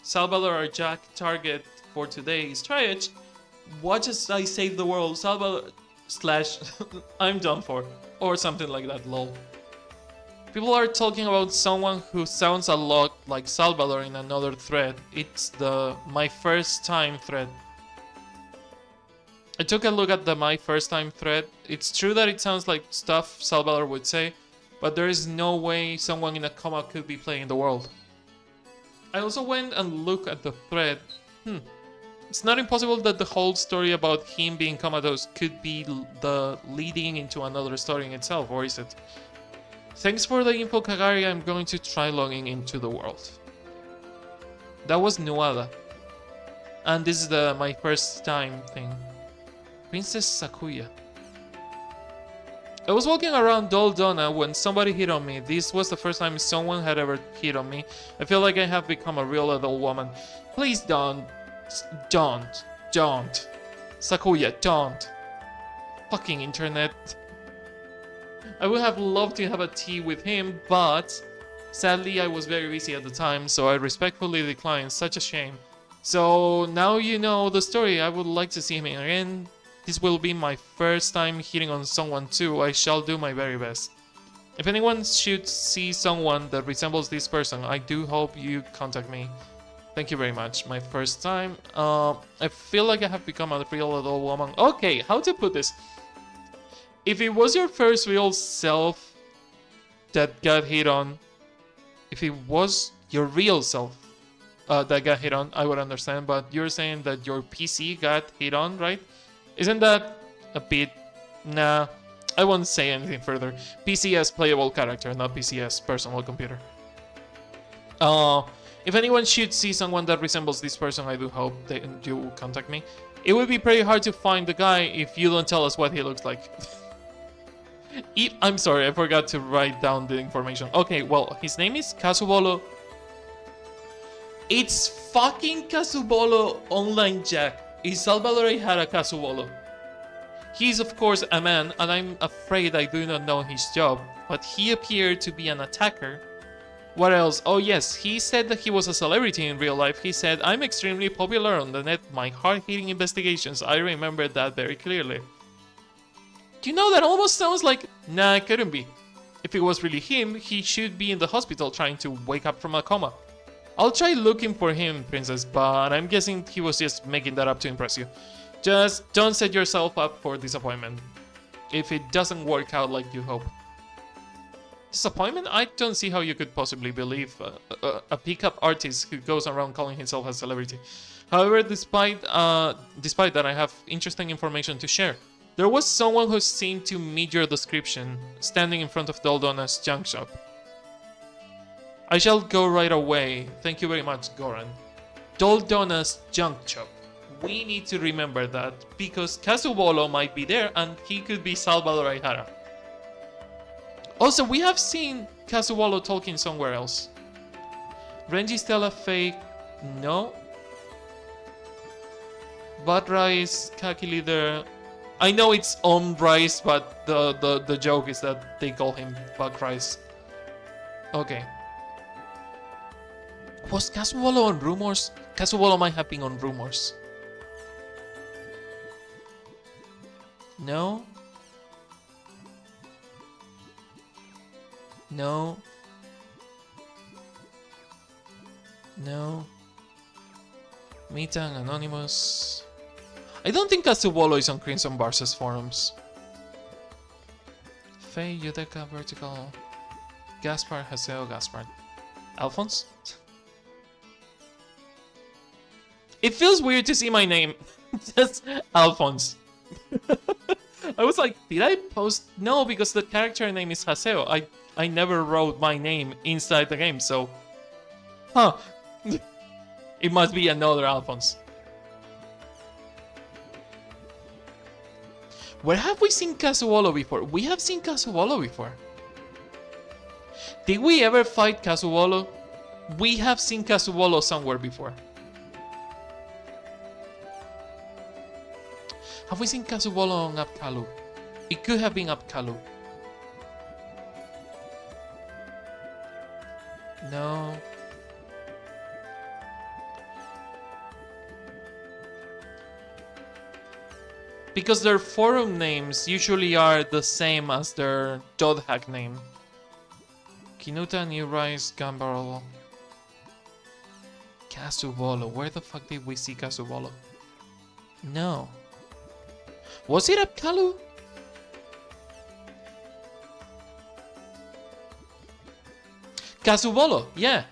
Salvador, our Jack target for today is Tri-Edge. Watch as I save the world, Salvador / I'm done for. Or something like that, lol. People are talking about someone who sounds a lot like Salvador in another thread. It's the My First Time thread. I took a look at the My First Time thread. It's true that it sounds like stuff Salvador would say, but there is no way someone in a coma could be playing the world. I also went and looked at the thread. It's not impossible that the whole story about him being comatose could be the leading into another story in itself, or is it? Thanks for the info, Kagari. I'm going to try logging into the world. That was Nuada. And this is the My First Time thing. Princess Sakuya. I was walking around Doldona when somebody hit on me. This was the first time someone had ever hit on me. I feel like I have become a real adult woman. Please don't. Sakuya, don't. Fucking internet. I would have loved to have a tea with him, but sadly I was very busy at the time, so I respectfully declined. Such a shame. So now you know the story. I would like to see him again. This will be my first time hitting on someone too. I shall do my very best. If anyone should see someone that resembles this person, I do hope you contact me. Thank you very much. My first time. I feel like I have become a real adult woman. Okay, how to put this? If it was your first real self that got hit on, if it was your real self that got hit on, I would understand. But you're saying that your PC got hit on, right? Isn't that a bit... Nah, I won't say anything further. PC as playable character, not PC as personal computer. If anyone should see someone that resembles this person, I do hope that you will contact me. It would be pretty hard to find the guy if you don't tell us what he looks like. I'm sorry, I forgot to write down the information. Okay, well, his name is Kasubolo. It's fucking Kasubolo Online Jack. It's Salvador Ihara Kasubolo. He's of course a man, and I'm afraid I do not know his job, but he appeared to be an attacker. What else? Oh yes, he said that he was a celebrity in real life. He said, I'm extremely popular on the net, my hard-hitting investigations. I remember that very clearly. Do you know, that almost sounds like... Nah, it couldn't be. If it was really him, he should be in the hospital trying to wake up from a coma. I'll try looking for him, Princess, but I'm guessing he was just making that up to impress you. Just don't set yourself up for disappointment if it doesn't work out like you hope. Disappointment? I don't see how you could possibly believe a pickup artist who goes around calling himself a celebrity. However, despite that, I have interesting information to share. There was someone who seemed to meet your description, standing in front of Doldona's junk shop. I shall go right away. Thank you very much, Goran. Doldona's junk shop. We need to remember that, because Kasubolo might be there and he could be Salvador Ihara. Also, we have seen Kasubolo talking somewhere else. Renji Stella fake? No. Bad Rice, Kaki leader. I know it's on Rice, but the joke is that they call him Bad Rice. Okay. Was Kazuolo on Rumors? Kazuolo might have been on Rumors. No? No? No? Mitang, Anonymous. I don't think Kazuolo is on Crimson Barca's forums. Faye, Yudeka, Vertical. Gaspar, Haseo, Gaspar. Alphonse? It feels weird to see my name. Just Alphonse. I was like, did I post? No, because the character name is Haseo. I never wrote my name inside the game, so... Huh. It must be another Alphonse. Where have we seen Kazuolo before? We have seen Kazuolo before. Did we ever fight Kazuolo? We have seen Kazuolo somewhere before. Have we seen Kazuolo on Apkalu? It could have been Apkalu. No. Because their forum names usually are the same as their Dodhack name. Kinuta, New Rise, Gambarolo. Kazuolo. Where the fuck did we see Kazuolo? No. Was it Apkalu? Kazuolo, yeah.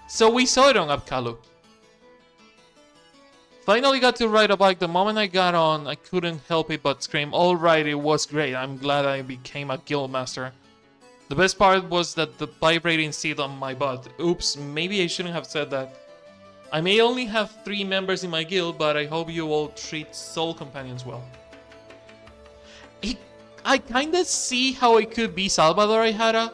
So we saw it on Apkalu. Finally got to ride a bike. The moment I got on, I couldn't help it but scream, alright, it was great. I'm glad I became a guild master. The best part was that the vibrating seat on my butt. Oops, maybe I shouldn't have said that. I may only have 3 members in my guild, but I hope you all treat soul companions well. I kinda see how it could be Salvador Ihara,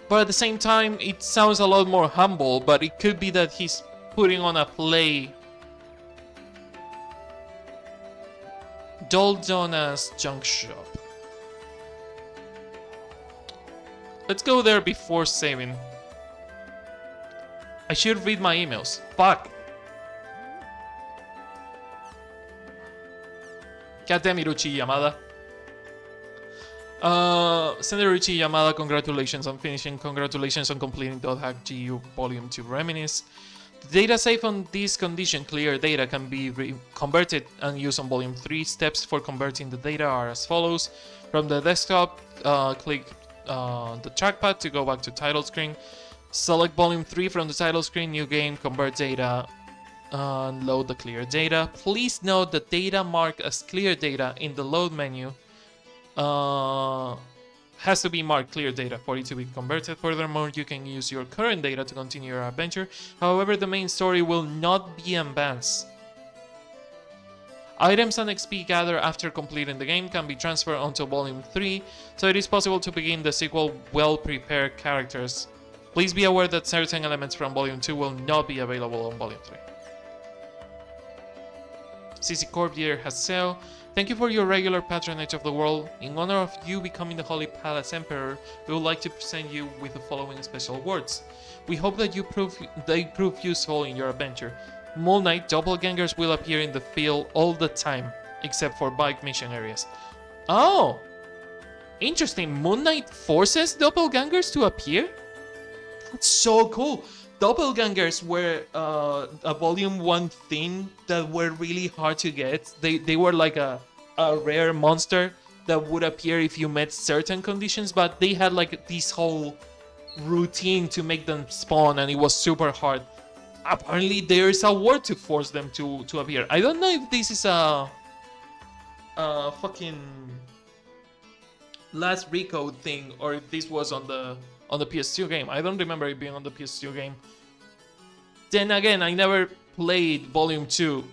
but at the same time, it sounds a lot more humble, but it could be that he's putting on a play. Doldona's junk shop. Let's go there before saving. I should read my emails. Fuck. Goddamn Hirochi Yamada. Sender Hirochi Yamada, congratulations on finishing. Congratulations on completing .hack GU Volume 2 Reminisce. The data saved on this condition, clear data, can be converted and used on Volume 3. Steps for converting the data are as follows. From the desktop, click the trackpad to go back to title screen. Select Volume 3 from the title screen, new game, convert data, and load the clear data. Please note the data marked as clear data in the load menu has to be marked clear data for it to be converted. Furthermore, you can use your current data to continue your adventure. However, the main story will not be advanced. Items and XP gathered after completing the game can be transferred onto Volume 3, so it is possible to begin the sequel well-prepared characters. Please be aware that certain elements from Volume 2 will not be available on Volume 3. CC Corp Year Haseo, thank you for your regular patronage of the world. In honor of you becoming the Holy Palace Emperor, we would like to present you with the following special words. We hope that they prove useful in your adventure. Moon Knight doppelgangers will appear in the field all the time, except for bike mission areas. Oh! Interesting, Moon Knight forces doppelgangers to appear? That's so cool! Doppelgangers were a Volume 1 thing that were really hard to get. They were like a rare monster that would appear if you met certain conditions, but they had like this whole routine to make them spawn, and it was super hard. Apparently there is a word to force them to appear. I don't know if this is a fucking last Recode thing or if this was on the PS2 game. I don't remember it being on the PS2 game. Then again, I never played Volume 2,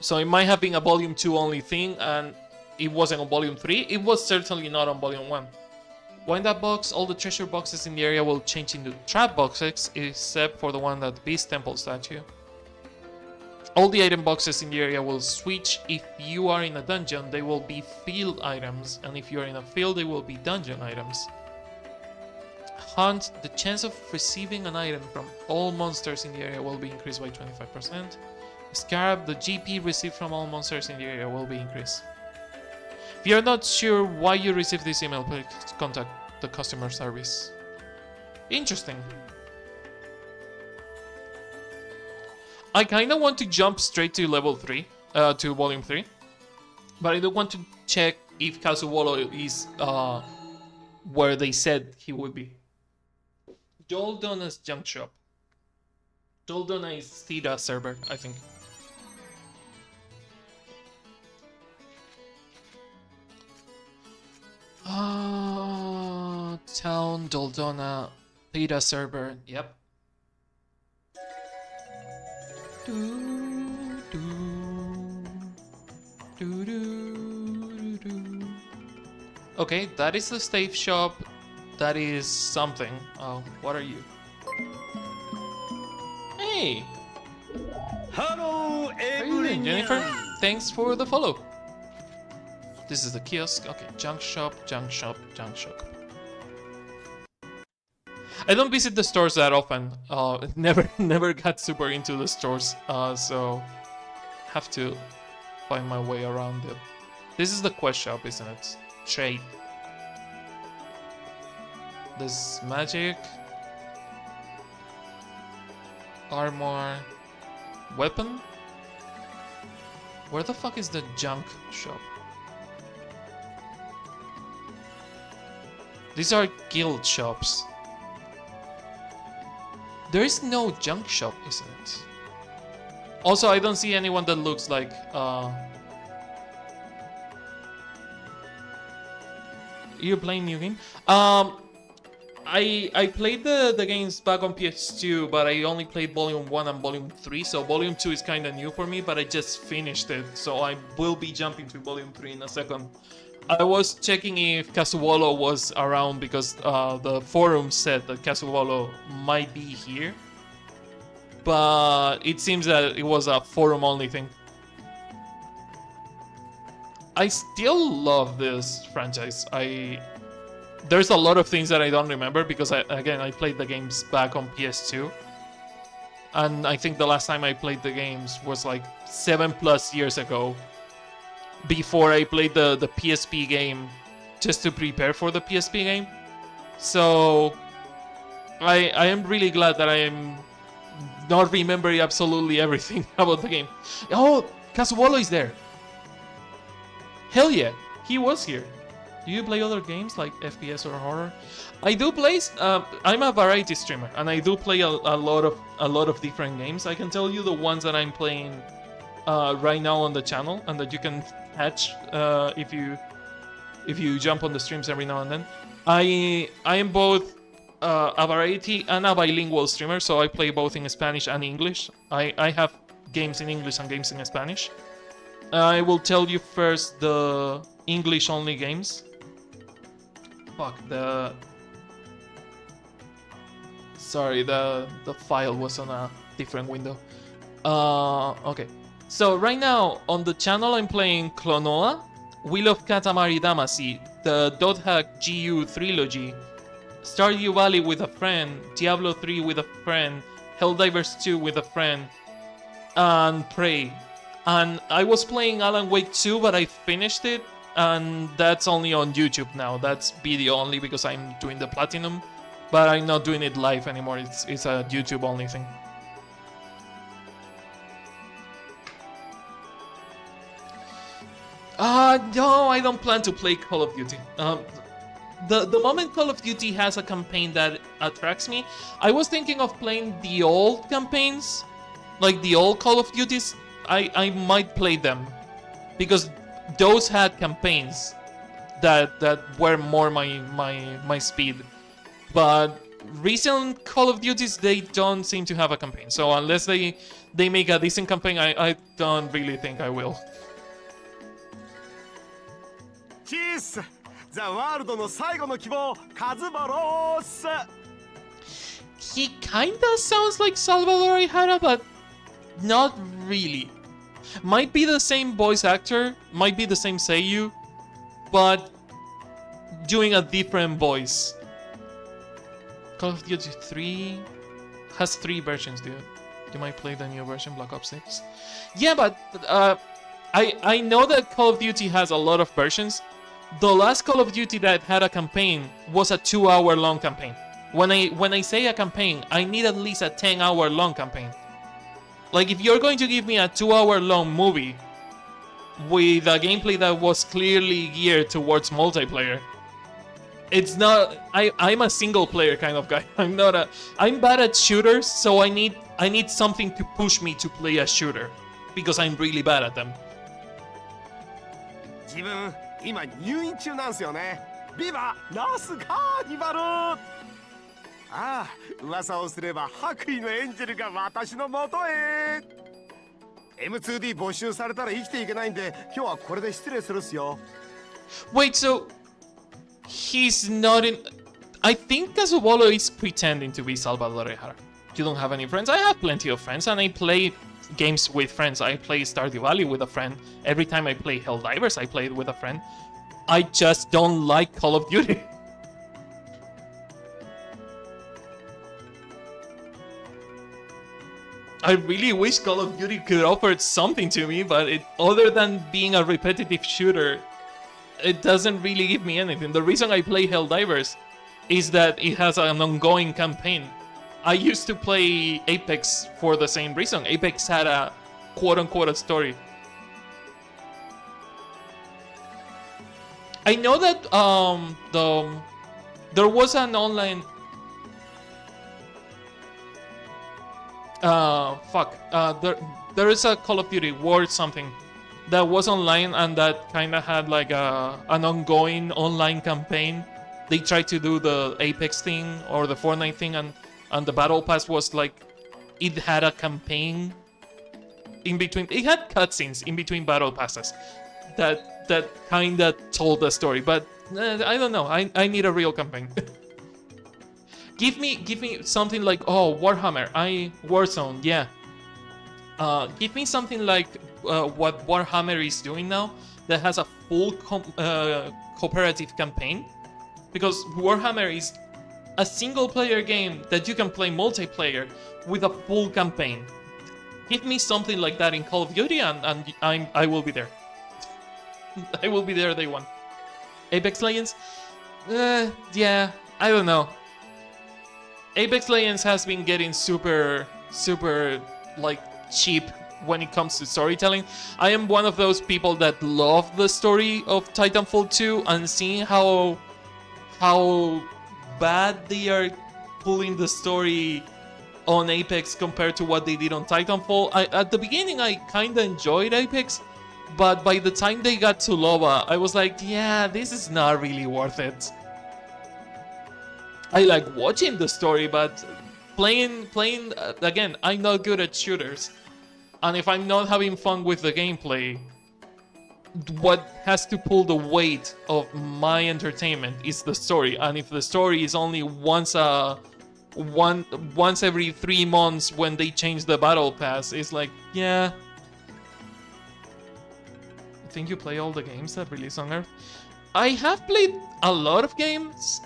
so it might have been a Volume 2 only thing and it wasn't on Volume 3. It was certainly not on Volume 1. Wind up box, all the treasure boxes in the area will change into trap boxes, except for the one at Beast Temple statue. All the item boxes in the area will switch. If you are in a dungeon, they will be field items, and if you are in a field, they will be dungeon items. Hunt, the chance of receiving an item from all monsters in the area will be increased by 25%. Scarab, the GP received from all monsters in the area will be increased. If you're not sure why you received this email, please contact the customer service. Interesting. I kind of want to jump straight to level 3, to volume 3. But I do want to check if Kazuwolo is where they said he would be. Doldona's junk shop. Doldona is Theta server, I think. Town, Doldona, Theta server, yep. Okay, that is the stave shop. That is something. Oh, what are you? Hey! Hello, How are you doing, Jennifer? Thanks for the follow. This is the kiosk. Okay, junk shop, junk shop, junk shop. I don't visit the stores that often. Never got super into the stores, so have to find my way around it. This is the quest shop, isn't it? Trade. This magic, armor, weapon. Where the fuck is the junk shop? These are guild shops. There is no junk shop, isn't it? Also, I don't see anyone that looks like You're playing new game? I played the games back on PS2, but I only played Volume 1 and Volume 3, so Volume 2 is kinda new for me, but I just finished it, so I will be jumping to Volume 3 in a second. I was checking if Kazuwolo was around because the forum said that Kazuwolo might be here, but it seems that it was a forum-only thing. I still love this franchise. There's a lot of things that I don't remember because I played the games back on PS2, and I think the last time I played the games was like 7+ years ago, before I played the PSP game just to prepare for the PSP game. So I am really glad that I am not remembering absolutely everything about the game. Oh, Kazuwolo is there. Hell yeah, he was here. Do you play other games like FPS or horror? I do play. I'm a variety streamer, and I do play a lot of different games. I can tell you the ones that I'm playing right now on the channel, and that you can catch if you jump on the streams every now and then. I am both a variety and a bilingual streamer, so I play both in Spanish and English. I have games in English and games in Spanish. I will tell you first the English-only games. Fuck, sorry, the file was on a different window. Okay. So right now on the channel I'm playing Clonoa, Will of Katamari Damacy, the Dothack GU trilogy, Stardew Valley with a friend, Diablo 3 with a friend, Helldivers 2 with a friend, and Prey. And I was playing Alan Wake 2, but I finished it, and that's only on YouTube now. That's video only because I'm doing the platinum, but I'm not doing it live anymore. It's a YouTube only thing. No, I don't plan to play Call of Duty. The moment Call of Duty has a campaign that attracts me, I was thinking of playing the old campaigns, like the old Call of Duties. I might play them because those had campaigns that were more my speed. But recent Call of Duties, they don't seem to have a campaign. So unless they make a decent campaign, I don't really think I will. Cheers! ザ・ワールドの最後の希望カズボロース。 He kinda sounds like Salvador Ihara, but not really. Might be the same voice actor, might be the same seiyuu, but doing a different voice. Call of Duty 3 has 3 versions, dude. You might play the new version, Black Ops 6. Yeah, but I know that Call of Duty has a lot of versions. The last Call of Duty that had a campaign was a 2-hour long campaign. When I say a campaign, I need at least a 10-hour long campaign. Like, if you're going to give me a 2-hour long movie with a gameplay that was clearly geared towards multiplayer, it's not. I'm a single player kind of guy. I'm bad at shooters, so I need something to push me to play a shooter because I'm really bad at them. 自分今入院中なんすよね。ビバラスカーニバル。ああ、噂をすれば白衣のエンジェルが私の元へ。 M2D 募集されたら生きていけないんで、今日はこれで失礼するっすよ。 Wait, so he's not in. I think Kazuolo is pretending to be Salvador Ihara. You don't have any friends? I have plenty of friends, and I play games with friends. I play Stardew Valley with a friend. Every time I play Helldivers, I play it with a friend. I just don't like Call of Duty. I really wish Call of Duty could offer something to me, but other than being a repetitive shooter, it doesn't really give me anything. The reason I play Helldivers is that it has an ongoing campaign. I used to play Apex for the same reason. Apex had a quote-unquote story. I know that there was an online there is a Call of Duty War something that was online and that kind of had like an ongoing online campaign. They tried to do the Apex thing or the Fortnite thing, and the Battle Pass was like, it had a campaign in between. It had cutscenes in between Battle Passes that kind of told the story. But I don't know. I need a real campaign. Give me something like, oh, Warhammer, Warzone, yeah. Give me something like what Warhammer is doing now that has a full cooperative campaign, because Warhammer is a single-player game that you can play multiplayer with a full campaign. Give me something like that in Call of Duty, and I will be there. I will be there day one. Apex Legends, yeah, I don't know. Apex Legends has been getting super like cheap when it comes to storytelling. I am one of those people that love the story of Titanfall 2, and seeing how bad they are pulling the story on Apex compared to what they did on Titanfall. At the beginning I kinda enjoyed Apex, but by the time they got to Lova, I was like, yeah, this is not really worth it. I like watching the story, but playing again, I'm not good at shooters. And if I'm not having fun with the gameplay, what has to pull the weight of my entertainment is the story. And if the story is only once every 3 months when they change the battle pass, it's like, yeah. I think you play all the games that release on Earth. I have played a lot of games.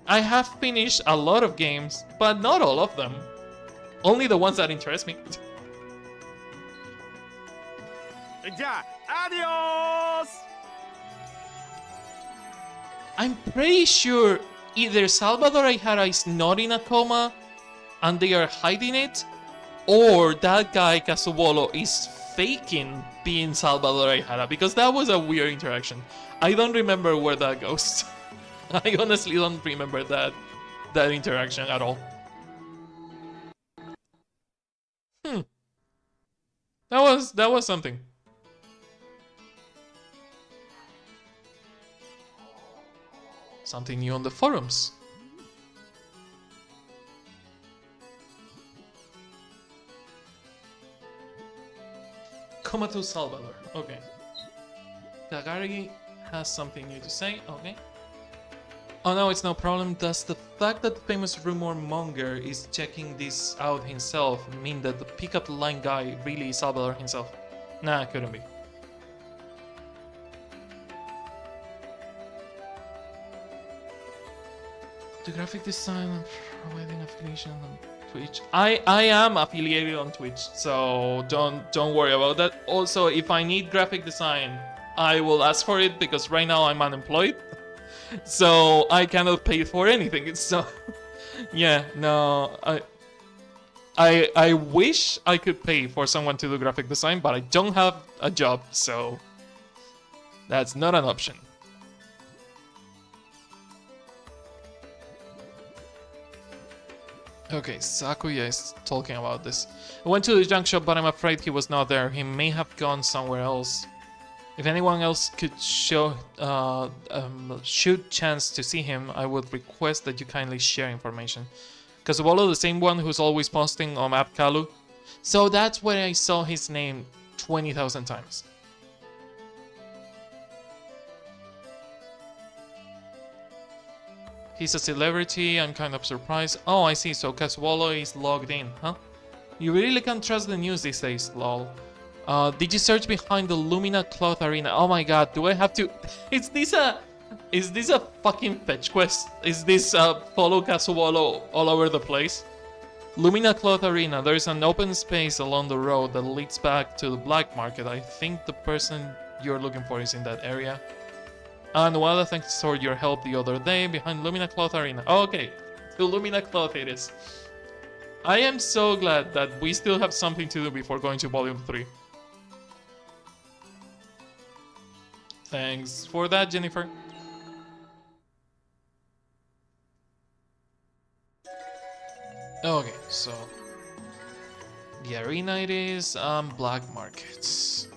I have finished a lot of games, but not all of them. Only the ones that interest me. じゃあ、アディオス! I'm pretty sure either Salvador Ihara is not in a coma and they are hiding it, or that guy Kazuolo is faking being Salvador Ihara, because that was a weird interaction. I don't remember where that goes. I honestly don't remember that interaction at all. That was something. Something new on the forums. Comatose Salvador. Okay. Gagari has something new to say. Okay. Oh no, it's no problem. Does the fact that the famous rumor monger is checking this out himself mean that the pickup line guy really is Salvador himself? Nah, it couldn't be. The graphic design and providing affiliation on Twitch. I am affiliated on Twitch, so don't worry about that. Also, if I need graphic design, I will ask for it because right now I'm unemployed. So I cannot pay for anything. So yeah, no, I wish I could pay for someone to do graphic design, but I don't have a job, so that's not an option. Okay, Sakuya is talking about this. I went to the junk shop, but I'm afraid he was not there. He may have gone somewhere else. If anyone else could shoot chance to see him, I would request that you kindly share information. Kazuolo, the same one who's always posting on AppKalu. So that's where I saw his name 20,000 times. He's a celebrity, I'm kind of surprised. Oh, I see, so Kazuolo is logged in, huh? You really can't trust the news these days, lol. Did you search behind the Lumina Cloth Arena? Oh my god, do I have to... Is this a fucking fetch quest? Is this follow Kazuolo all over the place? Lumina Cloth Arena, there's an open space along the road that leads back to the black market. I think the person you're looking for is in that area. And well, thanks for your help the other day behind Lumina Cloth Arena. Okay, to Lumina Cloth it is. I am so glad that we still have something to do before going to Volume 3. Thanks for that, Jennifer. Okay, so the arena it is, black markets.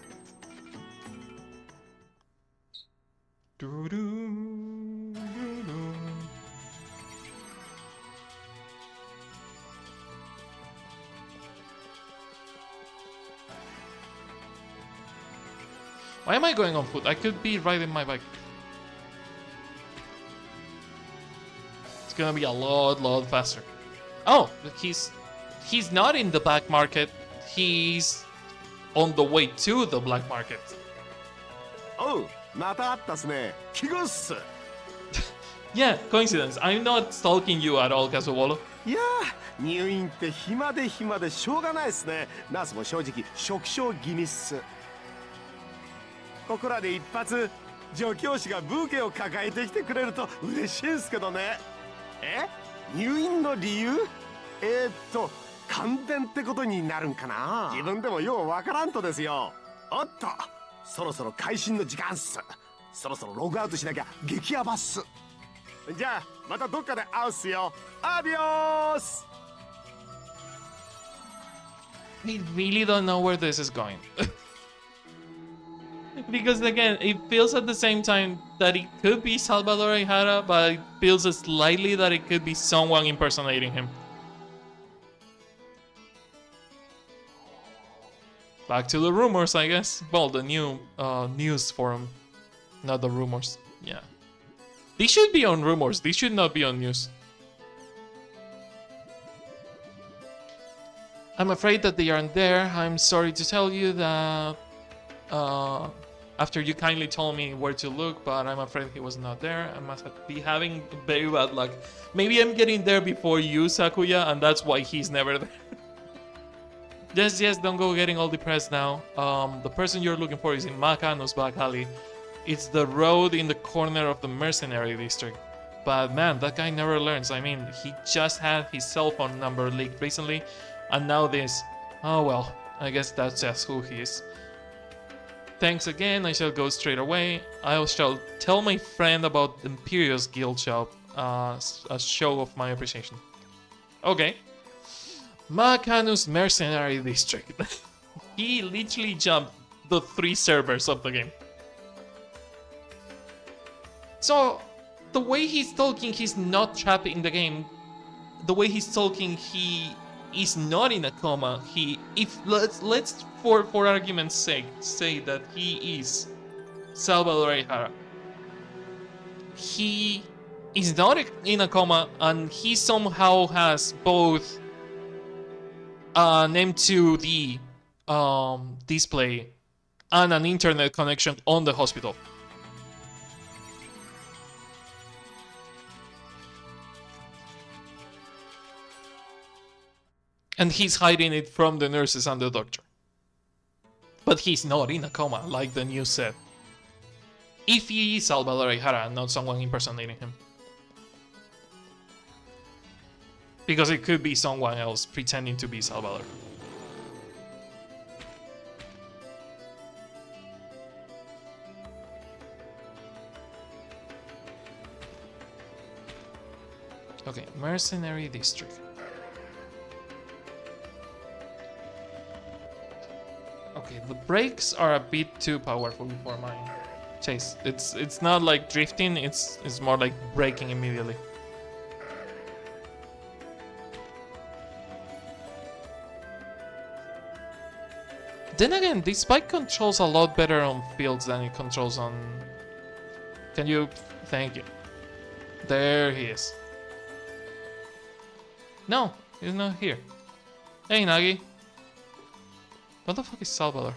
Why am I going on foot? I could be riding my bike. It's gonna be a lot faster. Oh, he's not in the black market. He's on the way to the black market. Oh, また会ったっすね。奇遇っす。Yeah, coincidence. I'm not stalking you at all, Kazuolo. いやー、入院って暇でしょうがないっすね。ナースも正直食傷気味っす。ここらで一発助教師がブーケを抱えてきてくれると嬉しいんすけどね。え？入院の理由？感電ってことになるんかな。自分でもようわからんとですよ。おっと、そろそろ会心の時間っす。そろそろログアウトしなきゃ激ヤバっす。じゃあまたどっかで会うっすよ。アディオース。I really don't know where this is going. Because again, it feels at the same time that it could be Salvador Ihara, but it feels slightly that it could be someone impersonating him. Back to the rumors, I guess. Well, the new news forum, not the rumors. Yeah. These should be on rumors. These should not be on news. I'm afraid that they aren't there. I'm sorry to tell you that after you kindly told me where to look, but I'm afraid he was not there. I must be having very bad luck. Maybe I'm getting there before you, Sakuya, and that's why he's never there. Yes, don't go getting all depressed now. The person you're looking for is in Makano's back alley. It's the road in the corner of the mercenary district. But man, that guy never learns. I mean, he just had his cell phone number leaked recently, and now this. Oh well, I guess that's just who he is. Thanks again, I shall go straight away. I shall tell my friend about Imperious Guild Shop, a show of my appreciation. Okay. Makano's Mercenary District. He literally jumped the 3 servers of the game. So, the way he's talking, he's not trapped in the game. The way he's talking, he is not in a coma. Let's for argument's sake say that he is Salvador Ihara. He is not in a coma, and he somehow has both an M2D display and an internet connection on the hospital. And he's hiding it from the nurses and the doctor. But he's not in a coma, like the news said. If he is Salvador Ihara and not someone impersonating him. Because it could be someone else pretending to be Salvador. Okay, Mercenary District. Okay, the brakes are a bit too powerful for my taste. It's not like drifting, it's more like braking immediately. Then again, this bike controls a lot better on fields than it controls on... Can you... Thank you. There he is. No, he's not here. Hey, Nagi. What the fuck is Salvador?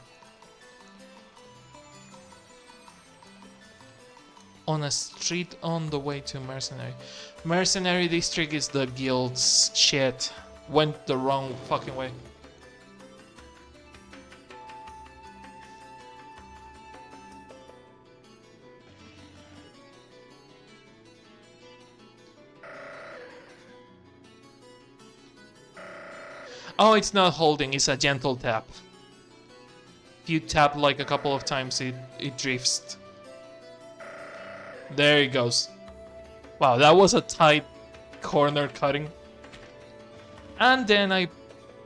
On a street on the way to Mercenary. Mercenary District is the guild's shit. Went the wrong fucking way. Oh, it's not holding, it's a gentle tap. If you tap like a couple of times, it drifts. There it goes. Wow, that was a tight corner cutting. And then I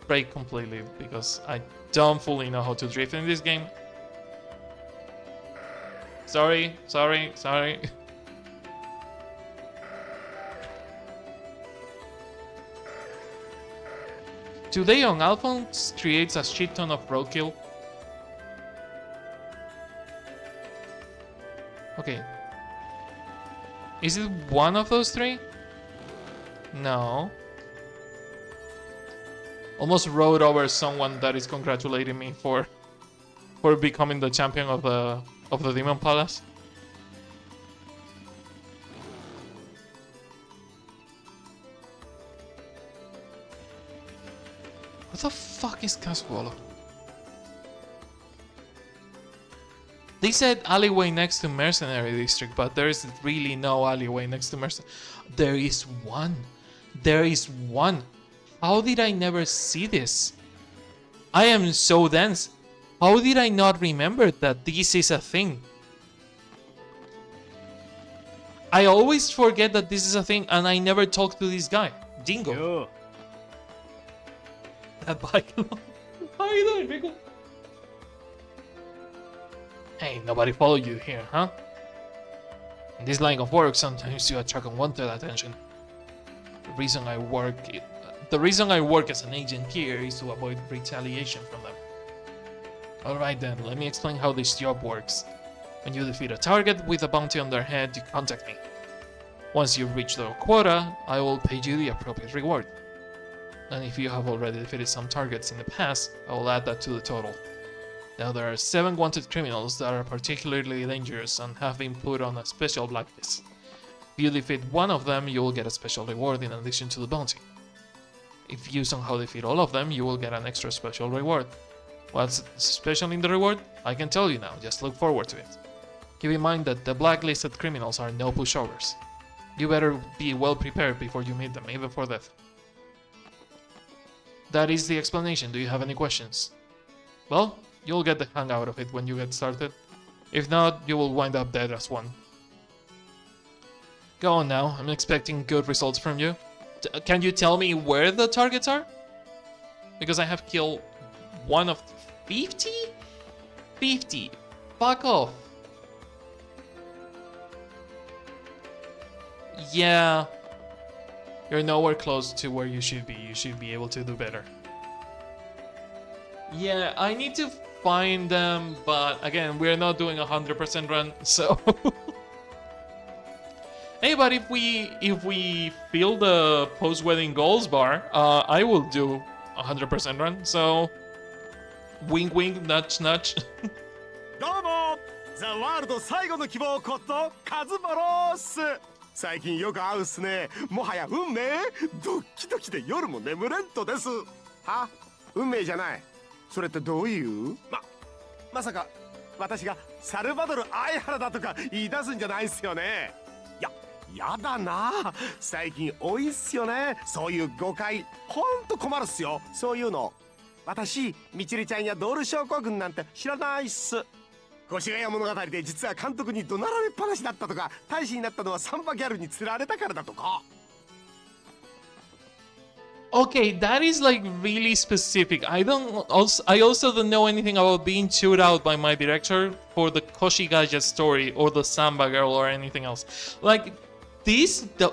brake completely because I don't fully know how to drift in this game. Sorry. Today on Alphonse creates a shit ton of roadkill. Okay. Is it one of those three? No. Almost rode over someone that is congratulating me for becoming the champion of the Demon Palace. What the fuck is Casuolo? They said alleyway next to Mercenary District, but there is really no alleyway next to Mercenary. There is one. There is one. How did I never see this? I am so dense. How did I not remember that this is a thing? I always forget that this is a thing, and I never talk to this guy. Dingo. Yo. That bike. How are you doing, Rico? Hey, nobody followed you here, huh? In this line of work, sometimes you attract unwanted attention. The reason I work as an agent here is to avoid retaliation from them. Alright then, let me explain how this job works. When you defeat a target with a bounty on their head, you contact me. Once you reach the quota, I will pay you the appropriate reward. And if you have already defeated some targets in the past, I will add that to the total. Now there are 7 wanted criminals that are particularly dangerous and have been put on a special blacklist. If you defeat one of them, you will get a special reward in addition to the bounty. If you somehow defeat all of them, you will get an extra special reward. What's special in the reward? I can tell you now, just look forward to it. Keep in mind that the blacklisted criminals are no pushovers. You better be well prepared before you meet them, even for death. That is the explanation. Do you have any questions? Well, you'll get the hang out of it when you get started. If not, you will wind up dead as one. Go on now, I'm expecting good results from you. Can you tell me where the targets are? Because I have killed one of 50? 50. Fuck off. Yeah. You're nowhere close to where you should be. You should be able to do better. Yeah, I need to find them, but again, we're not doing a 100% run, so... Hey, but if we fill the post-wedding goals bar, I will do 100% run. So, wink, wink, nudge, nudge. どうもザ・ワールド最後の希望ことカズボロっす。最近よく会うっすね。もはや運命ドッキドキで夜も眠れんとです。は運命じゃない。それってどういうまさか私がサルバドル相原だとか言い出すんじゃないっすよね。やだな。最近多いっすよね。そういう誤解ほんと困るっすよ。そういうの私みちるちゃんやドール症候群なんて知らないっす。越谷物語で実は監督に怒鳴られっぱなしだったとか、大使になったのはサンバギャルに釣られたからだとか。Okay, that is like really specific. I also don't know anything about being chewed out by my director for the Koshigaya story or the Samba girl or anything else. Like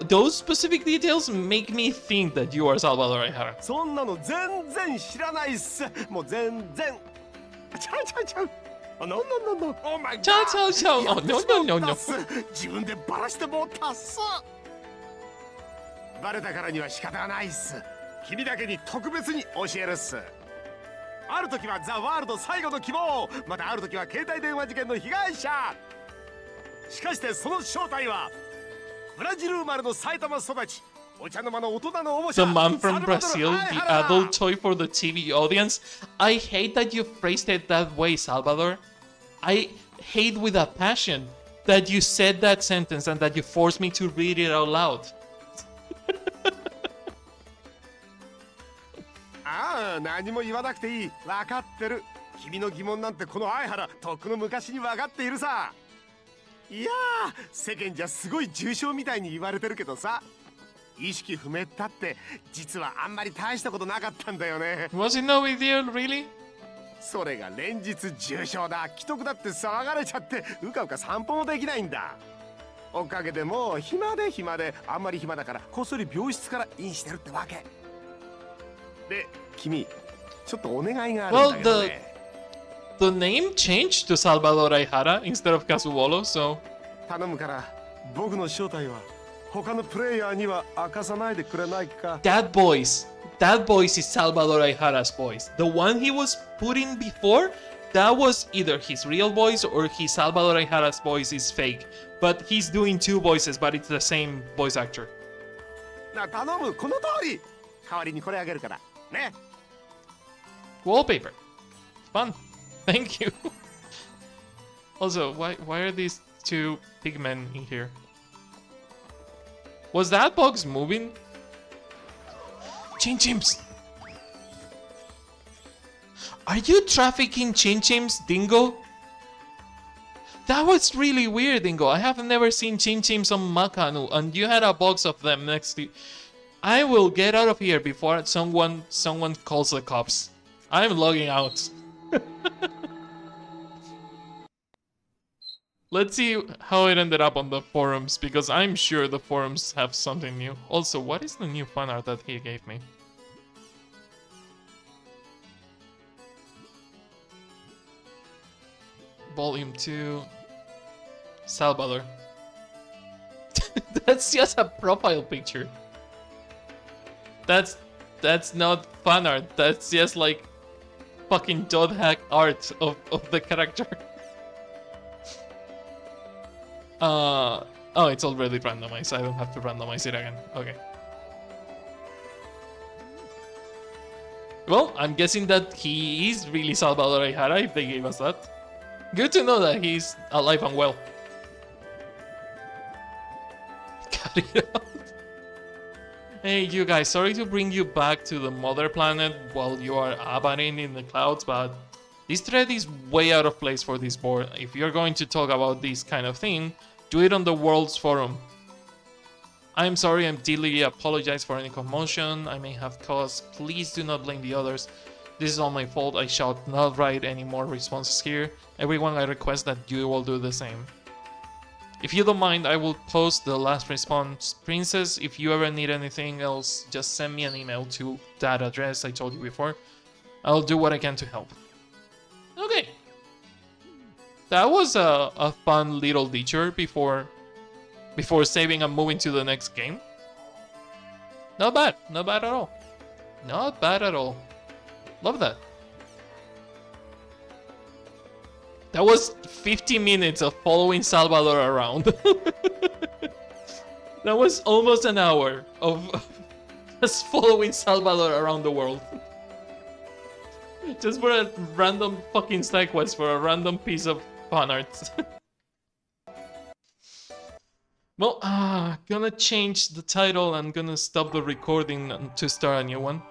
those specific details make me think that you are Salvador Aihara. そんなの全然知らないっす。もう全然。ちゃう。No, oh my god. ちゃう。No. 自分でバラしてもうたっす。バレたからには仕方がないっす。君だけに特別に教えるっす。ある時はザ・ワールド最後の希望、またある時は携帯電話事件の被害者。しかしてその正体はブラジル生まれの埼玉育ち、お茶の間の大人のおもちゃ。 The man from Brazil, the adult toy for the TV audience. I hate that you phrased it that way, Salvador. I hate with a passion that you said that sentence and that you forced me to read it out loud. ああ、何も言わなくていい。分かってる。君の疑問なんてこの相原とっくの昔に分かっているさ。いやー、世間じゃすごい重症みたいに言われてるけどさ、意識不明だって実はあんまり大したことなかったんだよね。 Was it no big deal, really? それが連日重症だ、既得だって騒がれちゃってうかうか散歩もできないんだ。おかげでもう暇であんまり暇だからこっそり病室からインしてるってわけで、君ちょっとお願いがあるんだけどね。The name changed to Salvador Aihara instead of Kazuolo, so 頼むから僕の正体は他のプレイヤーには明かさないでくれないか。 that voice is Salvador Aihara's voice. The one he was putting before, that was either his real voice or his Salvador Aihara's voice is fake. But he's doing two voices, but it's the same voice actor. な、頼む、この通り。代わりにこれあげるからね。 Wallpaper. Fun. Thank you. Also, why are these two pigmen in here? Was that box moving? Chin-chims! Are you trafficking chin-chims, Dingo? That was really weird, Dingo. I have never seen chin-chims on Makanu, and you had a box of them next to you. I will get out of here before someone calls the cops. I'm logging out. Let's see how it ended up on the forums, because I'm sure the forums have something new. Also, what is the new fan art that he gave me? Volume 2. Salvador. That's just a profile picture. That's not fan art. That's just like fucking dot hack art of the character. Oh, it's already randomized. I don't have to randomize it again. Okay. Well, I'm guessing that he is really Salvador Aihara if they gave us that. Good to know that he's alive and well. Cut it out. Hey, you guys, sorry to bring you back to the mother planet while you are abiding in the clouds, but this thread is way out of place for this board. If you're going to talk about this kind of thing, do it on the World's Forum. I'm sorry, I deeply apologize for any commotion I may have caused. Please do not blame the others. This is all my fault. I shall not write any more responses here. Everyone, I request that you will do the same. If you don't mind, I will post the last response. Princess, if you ever need anything else, just send me an email to that address I told you before. I'll do what I can to help. Okay. That was a fun little detour before before saving and moving to the next game. Not bad. Not bad at all. Not bad at all. Love that. That was 50 minutes of following Salvador around. That was almost an hour of just following Salvador around the world. Just for a random fucking side quest for a random piece of fan art. Well, gonna change the title and gonna stop the recording to start a new one.